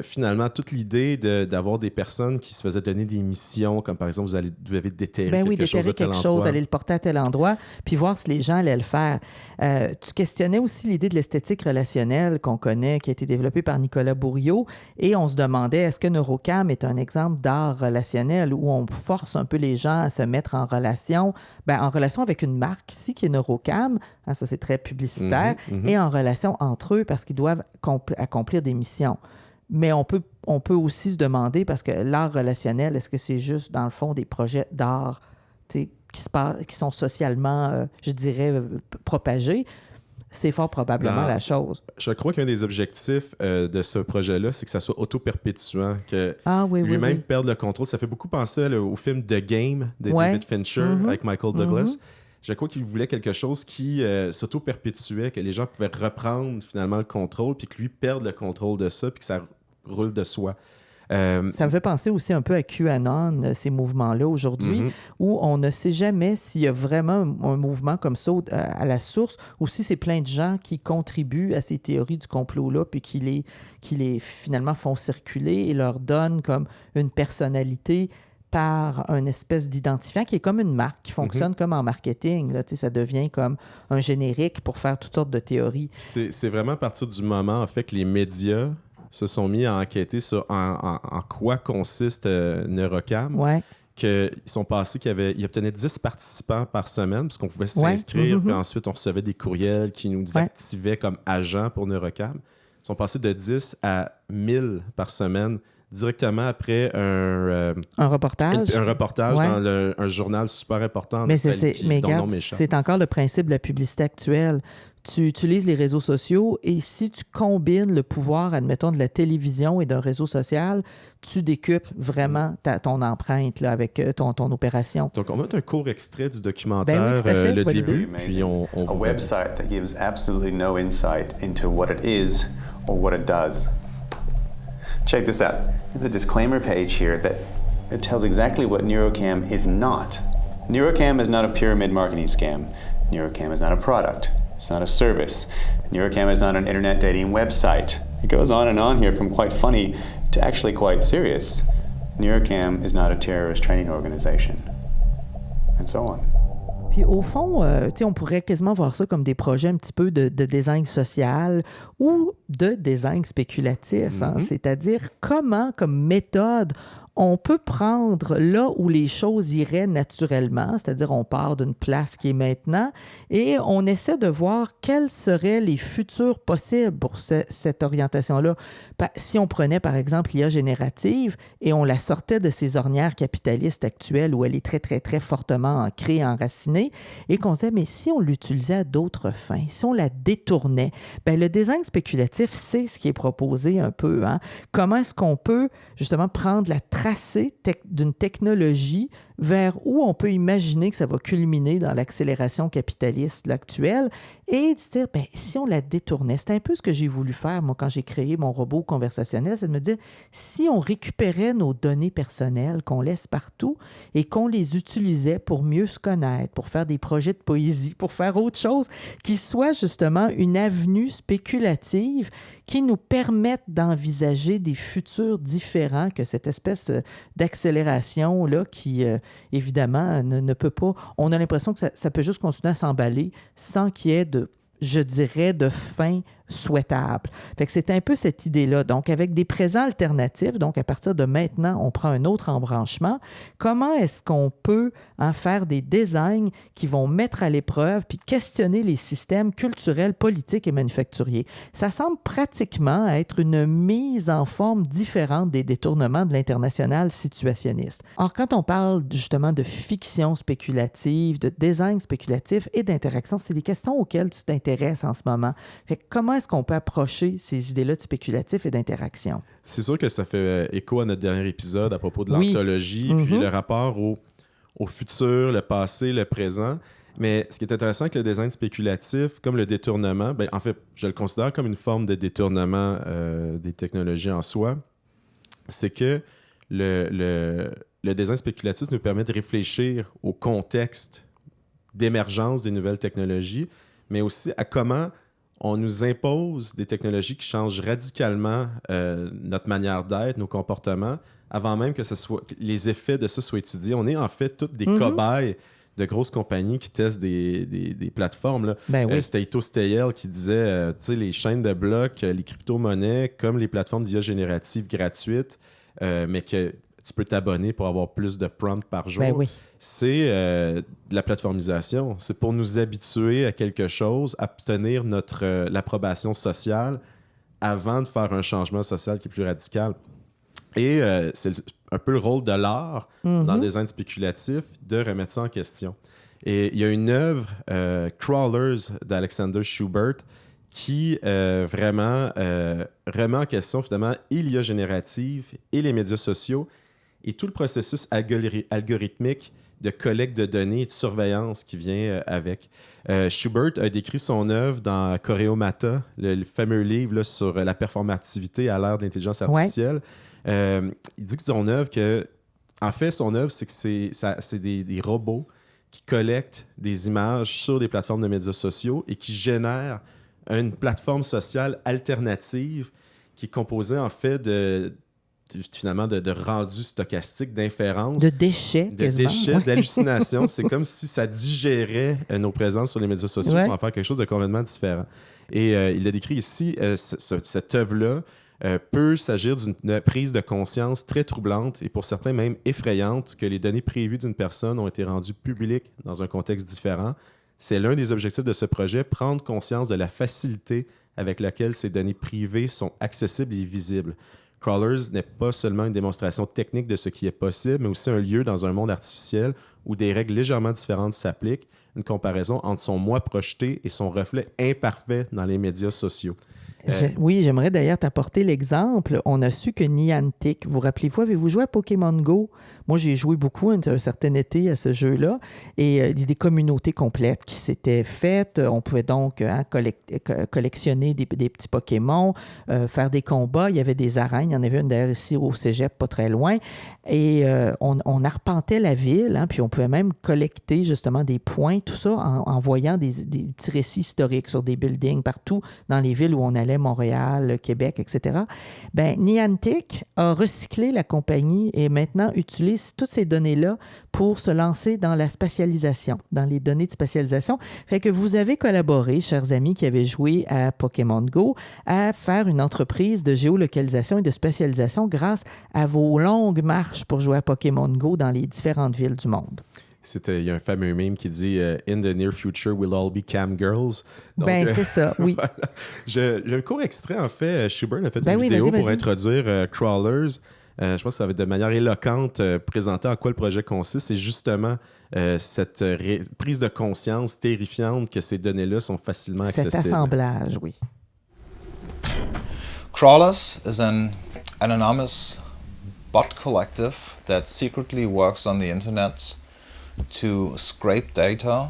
finalement, toute l'idée d'avoir des personnes qui se faisaient donner des missions, comme par exemple, vous devez déterrer quelque chose à tel endroit. aller le porter à tel endroit, puis voir si les gens allaient le faire. Tu questionnais aussi l'idée de l'esthétique relationnelle qu'on connaît, qui a été développée par Nicolas Bourriaud, et on se demandait, est-ce que Neurocam est un exemple d'art relationnel où on force un peu les gens à se mettre en relation avec une marque ici, qui est Neurocam, hein, ça c'est très publicitaire, et en relation entre eux, parce qu'ils doivent accomplir des missions. Mais on peut aussi se demander, parce que l'art relationnel, est-ce que c'est juste, dans le fond, des projets d'art qui sont socialement, je dirais, propagés? C'est fort probablement la chose. Je crois qu'un des objectifs de ce projet-là, c'est que ça soit auto-perpétuant, que lui-même perde le contrôle. Ça fait beaucoup penser au film The Game de David Fincher avec Michael Douglas. Je crois qu'il voulait quelque chose qui s'auto-perpétuait, que les gens pouvaient reprendre finalement le contrôle, puis que lui perde le contrôle de ça, puis que ça roule de soi. Ça me fait penser aussi un peu à QAnon, ces mouvements-là aujourd'hui, où on ne sait jamais s'il y a vraiment un mouvement comme ça à la source, ou si c'est plein de gens qui contribuent à ces théories du complot-là, puis qui les finalement font circuler et leur donnent comme une personnalité par une espèce d'identifiant qui est comme une marque, qui fonctionne comme en marketing. Là, ça devient comme un générique pour faire toutes sortes de théories. C'est vraiment à partir du moment en fait, que les médias se sont mis à enquêter sur en quoi consiste Neurocam, qu'ils sont passés ils obtenaient 10 participants par semaine, puisqu'on pouvait s'inscrire, puis ensuite on recevait des courriels qui nous activaient comme agents pour Neurocam. Ils sont passés de 10 à 1000 par semaine, directement après un reportage dans un journal super important. Mais c'est encore le principe de la publicité actuelle. Tu utilises les réseaux sociaux et si tu combines le pouvoir, admettons, de la télévision et d'un réseau social, tu décupes vraiment ton empreinte là, avec ton opération. Donc, on va mettre un court extrait du documentaire, le début, puis on A website that gives absolutely no insight into what it is or what it does. Check this out. There's a disclaimer page here that it tells exactly what Neurocam is not. Neurocam is not a pyramid marketing scam. Neurocam is not a product. It's not a service. Neurocam is not an internet dating website. It goes on here from quite funny to actually quite serious. Neurocam is not a terrorist training organization. And so on. Puis au fond, on pourrait quasiment voir ça comme des projets un petit peu de design social ou de design spéculatif. Hein? C'est-à-dire comment, comme méthode, on peut prendre là où les choses iraient naturellement, c'est-à-dire on part d'une place qui est maintenant et on essaie de voir quels seraient les futurs possibles pour cette orientation-là. Si on prenait par exemple l'IA générative et on la sortait de ces ornières capitalistes actuelles où elle est très, très, très fortement ancrée, enracinée, et qu'on disait, mais si on l'utilisait à d'autres fins, si on la détournait, bien, le design spéculatif, c'est ce qui est proposé un peu. Hein? Comment est-ce qu'on peut justement prendre la tracée d'une technologie vers où on peut imaginer que ça va culminer dans l'accélération capitaliste actuelle et de se dire, bien, si on la détournait, c'est un peu ce que j'ai voulu faire, moi, quand j'ai créé mon robot conversationnel, c'est de me dire, si on récupérait nos données personnelles qu'on laisse partout et qu'on les utilisait pour mieux se connaître, pour faire des projets de poésie, pour faire autre chose qui soit justement une avenue spéculative qui nous permette d'envisager des futurs différents que cette espèce d'accélération-là qui, évidemment, ne peut pas... On a l'impression que ça peut juste continuer à s'emballer sans qu'il y ait je dirais, de fin souhaitable. Fait que c'est un peu cette idée-là. Donc, avec des présents alternatifs, donc à partir de maintenant, on prend un autre embranchement. Comment est-ce qu'on peut en faire des designs qui vont mettre à l'épreuve puis questionner les systèmes culturels, politiques et manufacturiers? Ça semble pratiquement être une mise en forme différente des détournements de l'international situationniste. Or, quand on parle justement de fiction spéculative, de design spéculatif et d'interaction, c'est des questions auxquelles tu t'intéresses en ce moment. Fait que comment est-ce qu'on peut approcher ces idées-là de spéculatif et d'interaction? C'est sûr que ça fait écho à notre dernier épisode à propos de l'anthologie, puis le rapport au futur, le passé, le présent. Mais ce qui est intéressant avec le design spéculatif, comme le détournement, en fait, je le considère comme une forme de détournement des technologies en soi, c'est que le design spéculatif nous permet de réfléchir au contexte d'émergence des nouvelles technologies, mais aussi à comment on nous impose des technologies qui changent radicalement notre manière d'être, nos comportements, avant même que les effets de ça soient étudiés. On est en fait tous des cobayes de grosses compagnies qui testent des plateformes. Là. Oui. C'était Ito Steyel qui disait, les chaînes de blocs, les crypto-monnaies, comme les plateformes d'IA générative gratuites, mais que tu peux t'abonner pour avoir plus de prompts par jour. Oui. C'est de la plateformisation. C'est pour nous habituer à quelque chose, à obtenir l'approbation sociale avant de faire un changement social qui est plus radical. Et c'est un peu le rôle de l'art dans le design spéculatif de remettre ça en question. Et il y a une œuvre, Crawlers, d'Alexander Schubert, qui vraiment remet en question finalement et l'IA générative et les médias sociaux et tout le processus algorithmique de collecte de données et de surveillance qui vient avec. Schubert a décrit son œuvre dans Choreomata, le fameux livre là, sur la performativité à l'ère de l'intelligence artificielle. Il dit que son œuvre, c'est que c'est des robots qui collectent des images sur des plateformes de médias sociaux et qui génèrent une plateforme sociale alternative qui est composée en fait de rendus stochastiques, d'inférences. De déchets, quasiment. D'hallucinations. C'est comme si ça digérait nos présences sur les médias sociaux pour en faire quelque chose de complètement différent. Et il a décrit ici, cette œuvre-là peut s'agir d'une prise de conscience très troublante et pour certains même effrayante que les données prévues d'une personne ont été rendues publiques dans un contexte différent. C'est l'un des objectifs de ce projet, prendre conscience de la facilité avec laquelle ces données privées sont accessibles et visibles. Crawlers n'est pas seulement une démonstration technique de ce qui est possible, mais aussi un lieu dans un monde artificiel où des règles légèrement différentes s'appliquent, une comparaison entre son moi projeté et son reflet imparfait dans les médias sociaux. Oui, j'aimerais d'ailleurs t'apporter l'exemple. On a su que Niantic, vous rappelez-vous, avez-vous joué à Pokémon Go? Moi, j'ai joué beaucoup un certain été à ce jeu-là et il y a des communautés complètes qui s'étaient faites. On pouvait donc collectionner des petits Pokémon, faire des combats. Il y avait des arènes. Il y en avait une d'ailleurs ici au Cégep, pas très loin. Et on arpentait la ville, hein, puis on pouvait même collecter justement des points, tout ça en voyant des petits récits historiques sur des buildings partout dans les villes où on allait, Montréal, Québec, etc. Niantic a recyclé la compagnie et maintenant utilise toutes ces données-là pour se lancer dans la spatialisation, dans les données de spatialisation. Fait que vous avez collaboré, chers amis qui avaient joué à Pokémon Go, à faire une entreprise de géolocalisation et de spatialisation grâce à vos longues marches pour jouer à Pokémon Go dans les différentes villes du monde. Il y a un fameux meme qui dit In the near future, we'll all be cam girls. Donc, c'est ça, oui. Voilà. J'ai un court extrait, en fait. Schubert a fait Ben une oui, vidéo vas-y. pour introduire Crawlers. Je pense que ça va être de manière éloquente présenter en quoi le projet consiste. C'est justement cette prise de conscience terrifiante que ces données-là sont facilement accessibles. Cet assemblage, oui. Crawlers is an anonymous bot collective that secretly works on the internet to scrape data,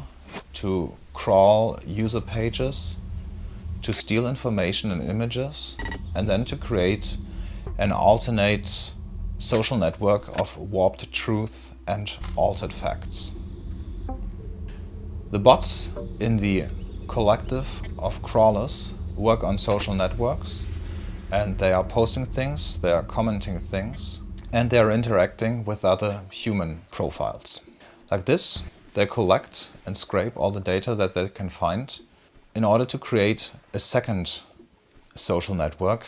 to crawl user pages, to steal information and images, and then to create an alternate social network of warped truth and altered facts. The bots in the collective of crawlers work on social networks, and they are posting things, they are commenting things, and they are interacting with other human profiles. Like this, they collect and scrape all the data that they can find in order to create a second social network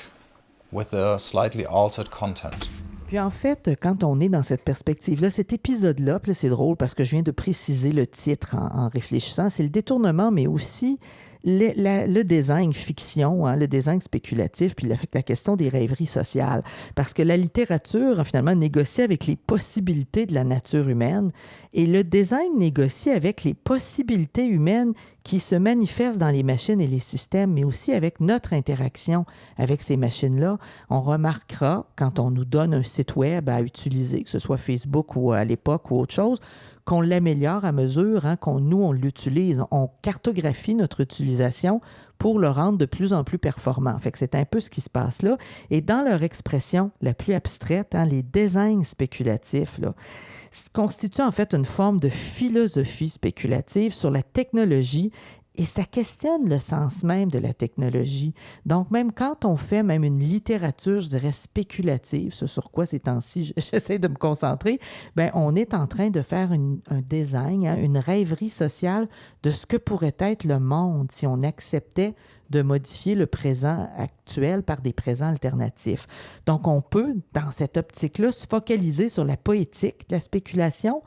with a slightly altered content. Puis en fait, quand on est dans cette perspective-là, cet épisode-là, puis là, c'est drôle parce que je viens de préciser le titre en réfléchissant, c'est le détournement, mais aussi le design fiction, le design spéculatif, puis la question des rêveries sociales. Parce que la littérature, finalement, négocie avec les possibilités de la nature humaine et le design négocie avec les possibilités humaines qui se manifestent dans les machines et les systèmes, mais aussi avec notre interaction avec ces machines-là. On remarquera, quand on nous donne un site web à utiliser, que ce soit Facebook ou à l'époque ou autre chose, qu'on l'améliore à mesure on l'utilise. On cartographie notre utilisation pour le rendre de plus en plus performant. Fait que c'est un peu ce qui se passe là. Et dans leur expression la plus abstraite, les designs spéculatifs là, constituent en fait une forme de philosophie spéculative sur la technologie et ça questionne le sens même de la technologie. Donc, même quand on fait même une littérature, je dirais, spéculative, ce sur quoi ces temps-ci j'essaie de me concentrer, bien, on est en train de faire un design, une rêverie sociale de ce que pourrait être le monde si on acceptait de modifier le présent actuel par des présents alternatifs. Donc, on peut, dans cette optique-là, se focaliser sur la poétique de la spéculation,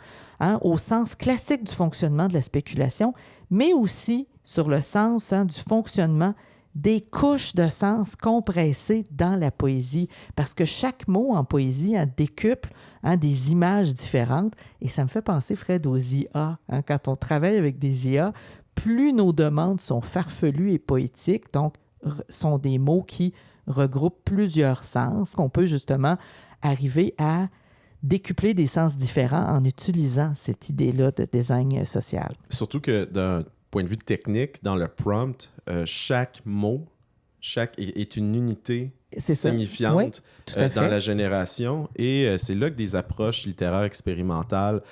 au sens classique du fonctionnement de la spéculation, mais aussi sur le sens du fonctionnement des couches de sens compressées dans la poésie, parce que chaque mot en poésie décuple des images différentes, et ça me fait penser, Fred, aux IA. Quand on travaille avec des IA, plus nos demandes sont farfelues et poétiques, donc sont des mots qui regroupent plusieurs sens, qu'on peut justement arriver à décupler des sens différents en utilisant cette idée-là de design social. Surtout que d'un point de vue technique, dans le prompt, chaque mot est une unité signifiante oui, dans la génération. Et c'est là que des approches littéraires expérimentales,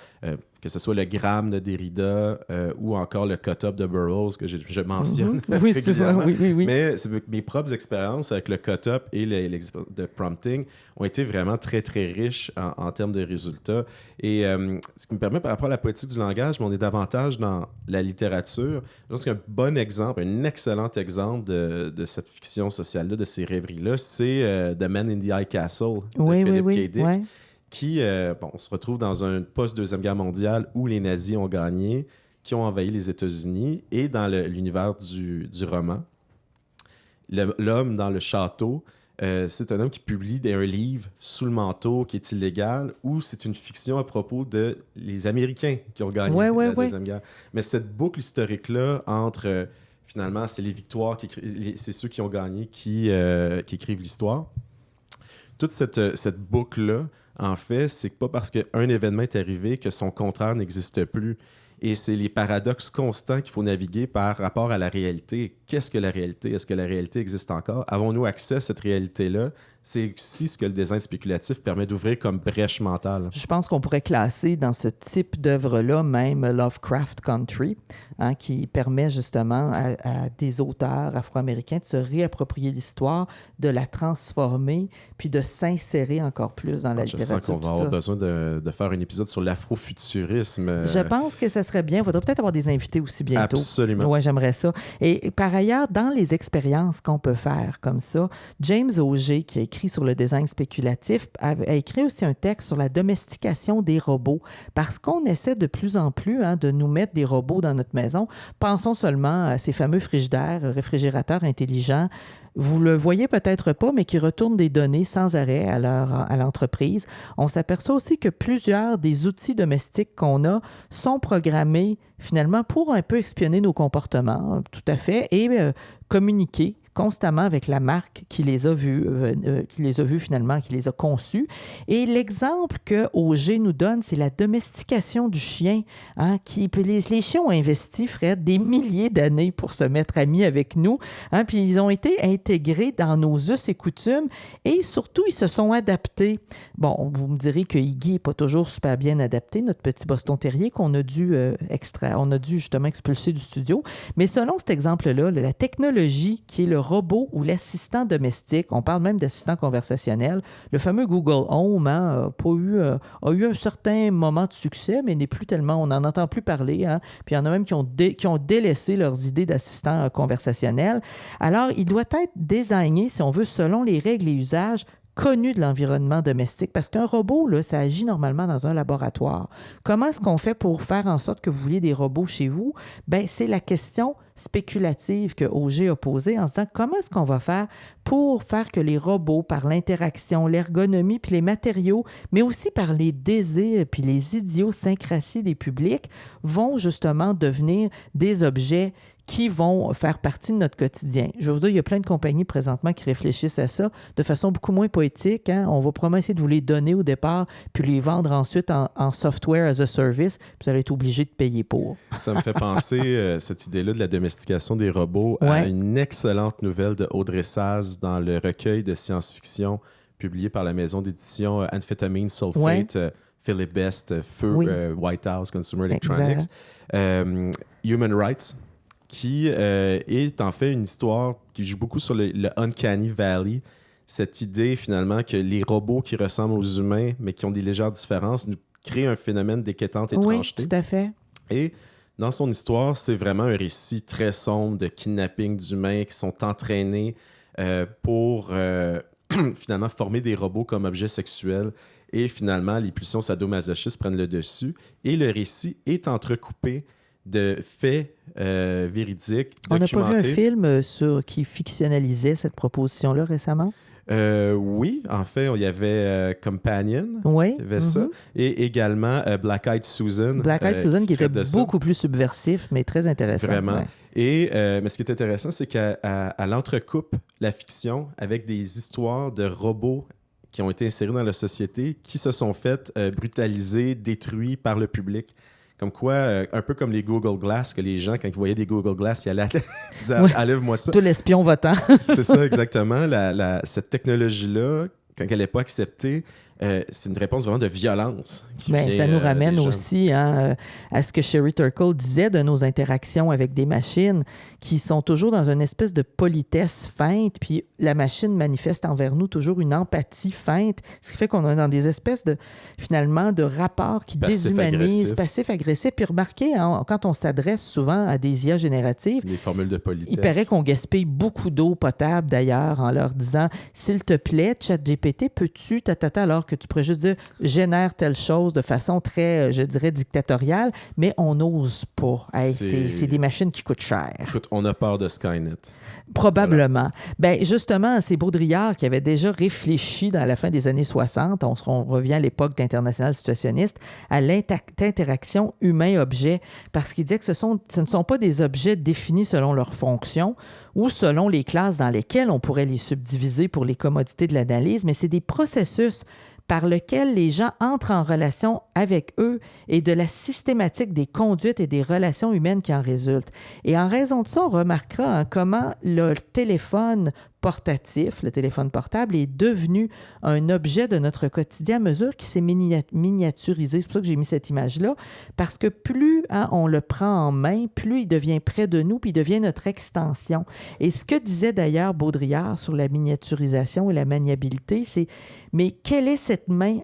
que ce soit le gramme de Derrida ou encore le cut-up de Burroughs, que je mentionne oui, régulièrement. Oui. Mais mes propres expériences avec le cut-up et le prompting ont été vraiment très, très riches en termes de résultats. Et ce qui me permet, par rapport à la poétique du langage, mais on est davantage dans la littérature. Je pense qu'un bon exemple, un excellent exemple de cette fiction sociale-là, de ces rêveries-là, c'est The Man in the High Castle de Philip K. Dick. Oui. Qui on se retrouve dans un post-Deuxième Guerre mondiale où les nazis ont gagné, qui ont envahi les États-Unis, et dans l'univers du roman, l'homme dans le château, c'est un homme qui publie un livre sous le manteau qui est illégal, où c'est une fiction à propos de les Américains qui ont gagné la Deuxième Guerre. Mais cette boucle historique-là entre, finalement, c'est les victoires, c'est ceux qui ont gagné qui écrivent l'histoire. Toute cette boucle-là, en fait, c'est pas parce qu'un événement est arrivé que son contraire n'existe plus. Et c'est les paradoxes constants qu'il faut naviguer par rapport à la réalité. Qu'est-ce que la réalité? Est-ce que la réalité existe encore? Avons-nous accès à cette réalité-là? c'est aussi ce que le design spéculatif permet d'ouvrir comme brèche mentale. Je pense qu'on pourrait classer dans ce type d'œuvre-là même Lovecraft Country, qui permet justement à des auteurs afro-américains de se réapproprier l'histoire, de la transformer, puis de s'insérer encore plus dans la littérature. Je sens qu'on va avoir besoin de faire un épisode sur l'afrofuturisme. Je pense que ça serait bien. Il faudrait peut-être avoir des invités aussi bientôt. Absolument. Oui, j'aimerais ça. Et par ailleurs, dans les expériences qu'on peut faire comme ça, James Auger, qui a écrit sur le design spéculatif, a écrit aussi un texte sur la domestication des robots, parce qu'on essaie de plus en plus de nous mettre des robots dans notre maison. Pensons seulement à ces fameux frigidaires, réfrigérateurs intelligents. Vous le voyez peut-être pas, mais qui retournent des données sans arrêt à l'entreprise. On s'aperçoit aussi que plusieurs des outils domestiques qu'on a sont programmés finalement pour un peu espionner nos comportements, tout à fait, et communiquer constamment avec la marque qui les a vus finalement, qui les a conçus. Et l'exemple que Auger nous donne, c'est la domestication du chien. Les chiens ont investi, Fred, des milliers d'années pour se mettre amis avec nous. Puis ils ont été intégrés dans nos us et coutumes et surtout, ils se sont adaptés. Bon, vous me direz que Iggy n'est pas toujours super bien adapté, notre petit Boston Terrier qu'on a dû justement expulser du studio. Mais selon cet exemple-là, la technologie qui est le robot ou l'assistant domestique, on parle même d'assistant conversationnel, le fameux Google Home a eu un certain moment de succès, mais n'est plus tellement, on n'en entend plus parler. Puis il y en a même qui ont délaissé leurs idées d'assistant conversationnel. Alors, il doit être désigné, si on veut, selon les règles et usages connus de l'environnement domestique, parce qu'un robot, là, ça agit normalement dans un laboratoire. Comment est-ce qu'on fait pour faire en sorte que vous vouliez des robots chez vous? Bien, c'est la question spéculative que Auger a posée en se disant comment est-ce qu'on va faire pour faire que les robots, par l'interaction, l'ergonomie puis les matériaux, mais aussi par les désirs puis les idiosyncrasies des publics, vont justement devenir des objets qui vont faire partie de notre quotidien. Je vais vous dire, il y a plein de compagnies présentement qui réfléchissent à ça de façon beaucoup moins poétique. On va probablement essayer de vous les donner au départ, puis les vendre ensuite en software as a service, puis vous allez être obligé de payer pour. Ça me fait penser, cette idée-là de la domestication des robots, à une excellente nouvelle de Audrey Saz dans le recueil de science-fiction publié par la maison d'édition Amphetamine Sulfate, Philip Best, Feu, White House, Consumer Electronics, Human Rights, qui est en fait une histoire qui joue beaucoup sur le Uncanny Valley, cette idée finalement que les robots qui ressemblent aux humains mais qui ont des légères différences nous créent un phénomène d'inquiétante étrangeté. Oui, tout à fait. Et dans son histoire, c'est vraiment un récit très sombre de kidnapping d'humains qui sont entraînés pour finalement former des robots comme objets sexuels. Et finalement, les pulsions sadomasochistes prennent le dessus. Et le récit est entrecoupé de faits véridiques, On n'a documentés. pas vu un film qui fictionnalisait cette proposition-là récemment? Oui, en fait, il y avait Companion, Oui. il y avait ça, et également Black Eyed Susan. Black Eyed Susan qui était traite de beaucoup plus subversif, mais très intéressant. Vraiment. Ouais. Et mais ce qui est intéressant, c'est qu'elle entrecoupe la fiction avec des histoires de robots qui ont été insérés dans la société, qui se sont fait brutaliser, détruits par le public. Comme quoi, un peu comme les Google Glass, que les gens, quand ils voyaient des Google Glass, ils allaient dire « Enlève-moi ça ». Tout l'espion votant. C'est ça, exactement. Cette technologie-là, quand elle n'est pas acceptée, c'est une réponse vraiment de violence. Ça nous ramène aussi à ce que Sherry Turkle disait de nos interactions avec des machines qui sont toujours dans une espèce de politesse feinte, puis la machine manifeste envers nous toujours une empathie feinte, ce qui fait qu'on est dans des espèces de, finalement, de rapports qui déshumanisent, passif-agressif. Puis remarquez, quand on s'adresse souvent à des IA génératives, les formules de politesse. Il paraît qu'on gaspille beaucoup d'eau potable, d'ailleurs, en leur disant « S'il te plaît, ChatGPT, peux-tu, alors que tu pourrais juste dire « Génère telle chose » de façon très, je dirais, dictatoriale, mais on n'ose pas. C'est des machines qui coûtent cher. Écoute, on a peur de Skynet. Probablement. Voilà. Justement, c'est Baudrillard qui avait déjà réfléchi dans la fin des années 60, on revient à l'époque d'International situationniste, à l'interaction humain-objet, parce qu'il disait que ce ne sont pas des objets définis selon leur fonction ou selon les classes dans lesquelles on pourrait les subdiviser pour les commodités de l'analyse, mais c'est des processus par lequel les gens entrent en relation avec eux et de la systématique des conduites et des relations humaines qui en résultent. Et en raison de ça, on remarquera comment le téléphone portatif, le téléphone portable, est devenu un objet de notre quotidien à mesure qu'il s'est miniaturisé. C'est pour ça que j'ai mis cette image-là, parce que plus on le prend en main, plus il devient près de nous, puis il devient notre extension. Et ce que disait d'ailleurs Baudrillard sur la miniaturisation et la maniabilité, c'est mais quelle est cette main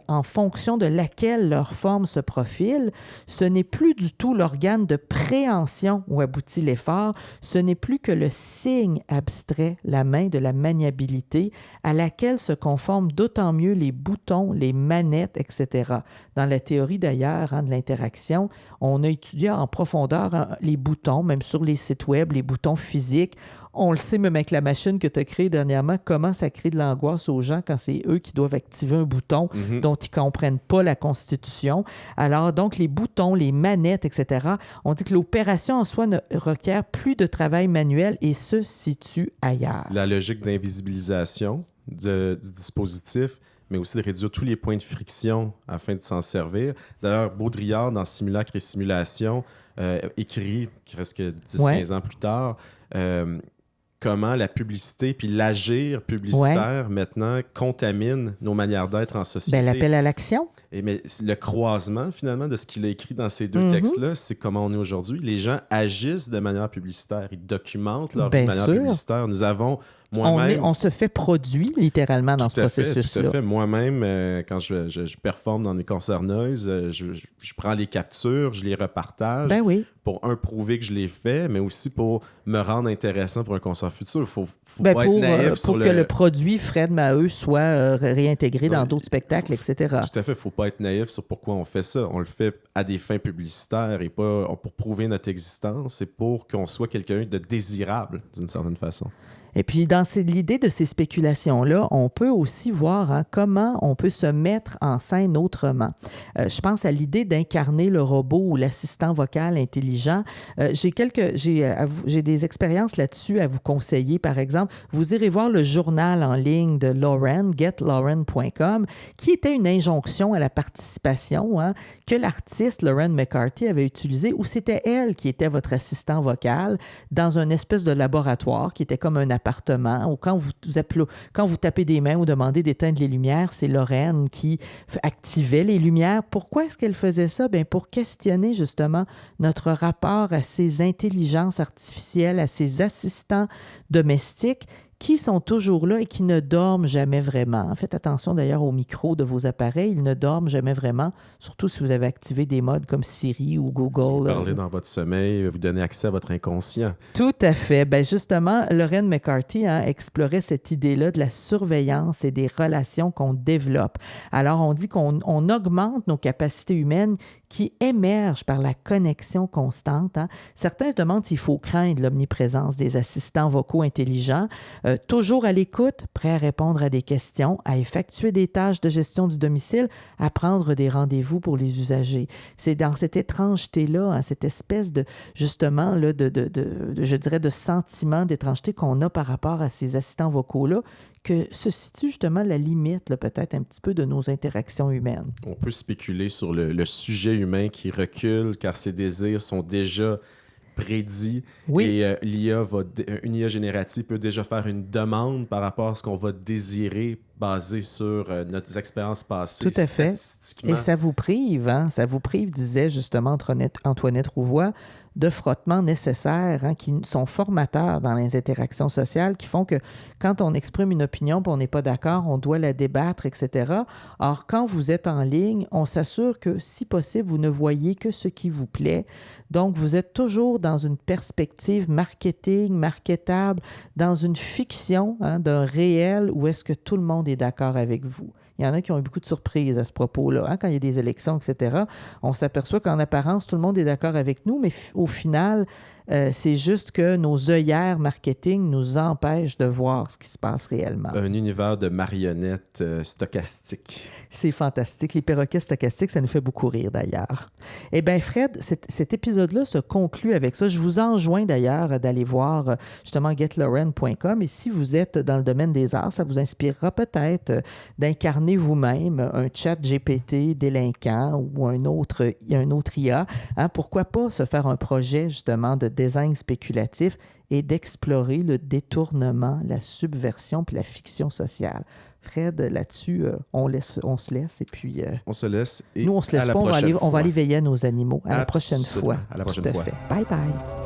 en fonction de laquelle leur forme se profile? Ce n'est plus du tout l'organe de préhension où aboutit l'effort, ce n'est plus que le signe abstrait, la main de la maniabilité, à laquelle se conforment d'autant mieux les boutons, les manettes, etc. Dans la théorie d'ailleurs de l'interaction, on a étudié en profondeur les boutons, même sur les sites web, les boutons physiques. On le sait même avec la machine que tu as créée dernièrement, comment ça crée de l'angoisse aux gens quand c'est eux qui doivent activer un bouton dont ils ne comprennent pas la constitution. Alors, donc, les boutons, les manettes, etc., on dit que l'opération en soi ne requiert plus de travail manuel et se situe ailleurs. La logique d'invisibilisation du dispositif, mais aussi de réduire tous les points de friction afin de s'en servir. D'ailleurs, Baudrillard, dans Simulacre et Simulation, écrit, presque 10-15 ans plus tard, comment la publicité puis l'agir publicitaire maintenant contamine nos manières d'être en société. L'appel à l'action. Mais le croisement, finalement, de ce qu'il a écrit dans ces deux textes-là, c'est comment on est aujourd'hui. Les gens agissent de manière publicitaire. Ils documentent leur manière publicitaire. Nous avons moi-même... On se fait produit, littéralement, dans ce processus-là. Tout à fait. Moi-même, quand je performe dans mes concerts noise, je prends les captures, je les repartage pour, prouver que je l'ai fait, mais aussi pour me rendre intéressant pour un concert futur. Il faut pas être naïf pour que le produit Fred Maheu soit réintégré dans d'autres spectacles, etc. Tout à fait. Il ne faut pas être naïf sur pourquoi on fait ça. On le fait à des fins publicitaires et pas pour prouver notre existence. C'est pour qu'on soit quelqu'un de désirable, d'une certaine façon. Et puis, dans l'idée de ces spéculations-là, on peut aussi voir comment on peut se mettre en scène autrement. Je pense à l'idée d'incarner le robot ou l'assistant vocal intelligent. J'ai des expériences là-dessus à vous conseiller. Par exemple, vous irez voir le journal en ligne de Lauren, getlauren.com, qui était une injonction à la participation que l'artiste Lauren McCarthy avait utilisée, où c'était elle qui était votre assistant vocal dans une espèce de laboratoire qui était comme un appartement, ou quand vous tapez des mains ou demandez d'éteindre les lumières, c'est Lorraine qui activait les lumières. Pourquoi est-ce qu'elle faisait ça? Bien, pour questionner justement notre rapport à ces intelligences artificielles, à ces assistants domestiques qui sont toujours là et qui ne dorment jamais vraiment. Faites attention d'ailleurs au micro de vos appareils, ils ne dorment jamais vraiment, surtout si vous avez activé des modes comme Siri ou Google. Si vous parlez dans votre sommeil, vous donnez accès à votre inconscient. Tout à fait. Bien, justement, Lauren McCarthy explorait cette idée-là de la surveillance et des relations qu'on développe. Alors, on dit qu'on augmente nos capacités humaines qui émergent par la connexion constante. Certains se demandent s'il faut craindre l'omniprésence des assistants vocaux intelligents, toujours à l'écoute, prêts à répondre à des questions, à effectuer des tâches de gestion du domicile, à prendre des rendez-vous pour les usagers. C'est dans cette étrangeté-là, cette espèce de, justement, là, je dirais, de sentiment d'étrangeté qu'on a par rapport à ces assistants vocaux-là, que se situe justement la limite, là, peut-être un petit peu, de nos interactions humaines. On peut spéculer sur le sujet humain qui recule car ses désirs sont déjà prédits et une IA générative peut déjà faire une demande par rapport à ce qu'on va désirer basé sur nos expériences passées. Tout à fait. Et ça vous prive, disait justement Antoinette Rouvois, de frottements nécessaires qui sont formateurs dans les interactions sociales, qui font que quand on exprime une opinion et on n'est pas d'accord, on doit la débattre, etc. Or, quand vous êtes en ligne, on s'assure que, si possible, vous ne voyez que ce qui vous plaît. Donc, vous êtes toujours dans une perspective marketing, marketable, dans une fiction d'un réel où est-ce que tout le monde est d'accord avec vous. Il y en a qui ont eu beaucoup de surprises à ce propos-là. Quand il y a des élections, etc., on s'aperçoit qu'en apparence, tout le monde est d'accord avec nous, mais au final, c'est juste que nos œillères marketing nous empêchent de voir ce qui se passe réellement. Un univers de marionnettes stochastiques. C'est fantastique. Les perroquets stochastiques, ça nous fait beaucoup rire d'ailleurs. Eh bien, Fred, cet épisode-là se conclut avec ça. Je vous enjoins d'ailleurs d'aller voir justement getlauren.com et si vous êtes dans le domaine des arts, ça vous inspirera peut-être d'incarner vous-même un chat GPT délinquant ou un autre IA. Pourquoi pas se faire un projet justement de design spéculatif et d'explorer le détournement, la subversion puis la fiction sociale. Fred, là-dessus, on se laisse et puis... On se laisse et nous, on se laisse à la pas, on va prochaine aller fois. veiller à nos animaux. À la prochaine Absolument. fois. À la prochaine Tout à fois. fait. Bye bye.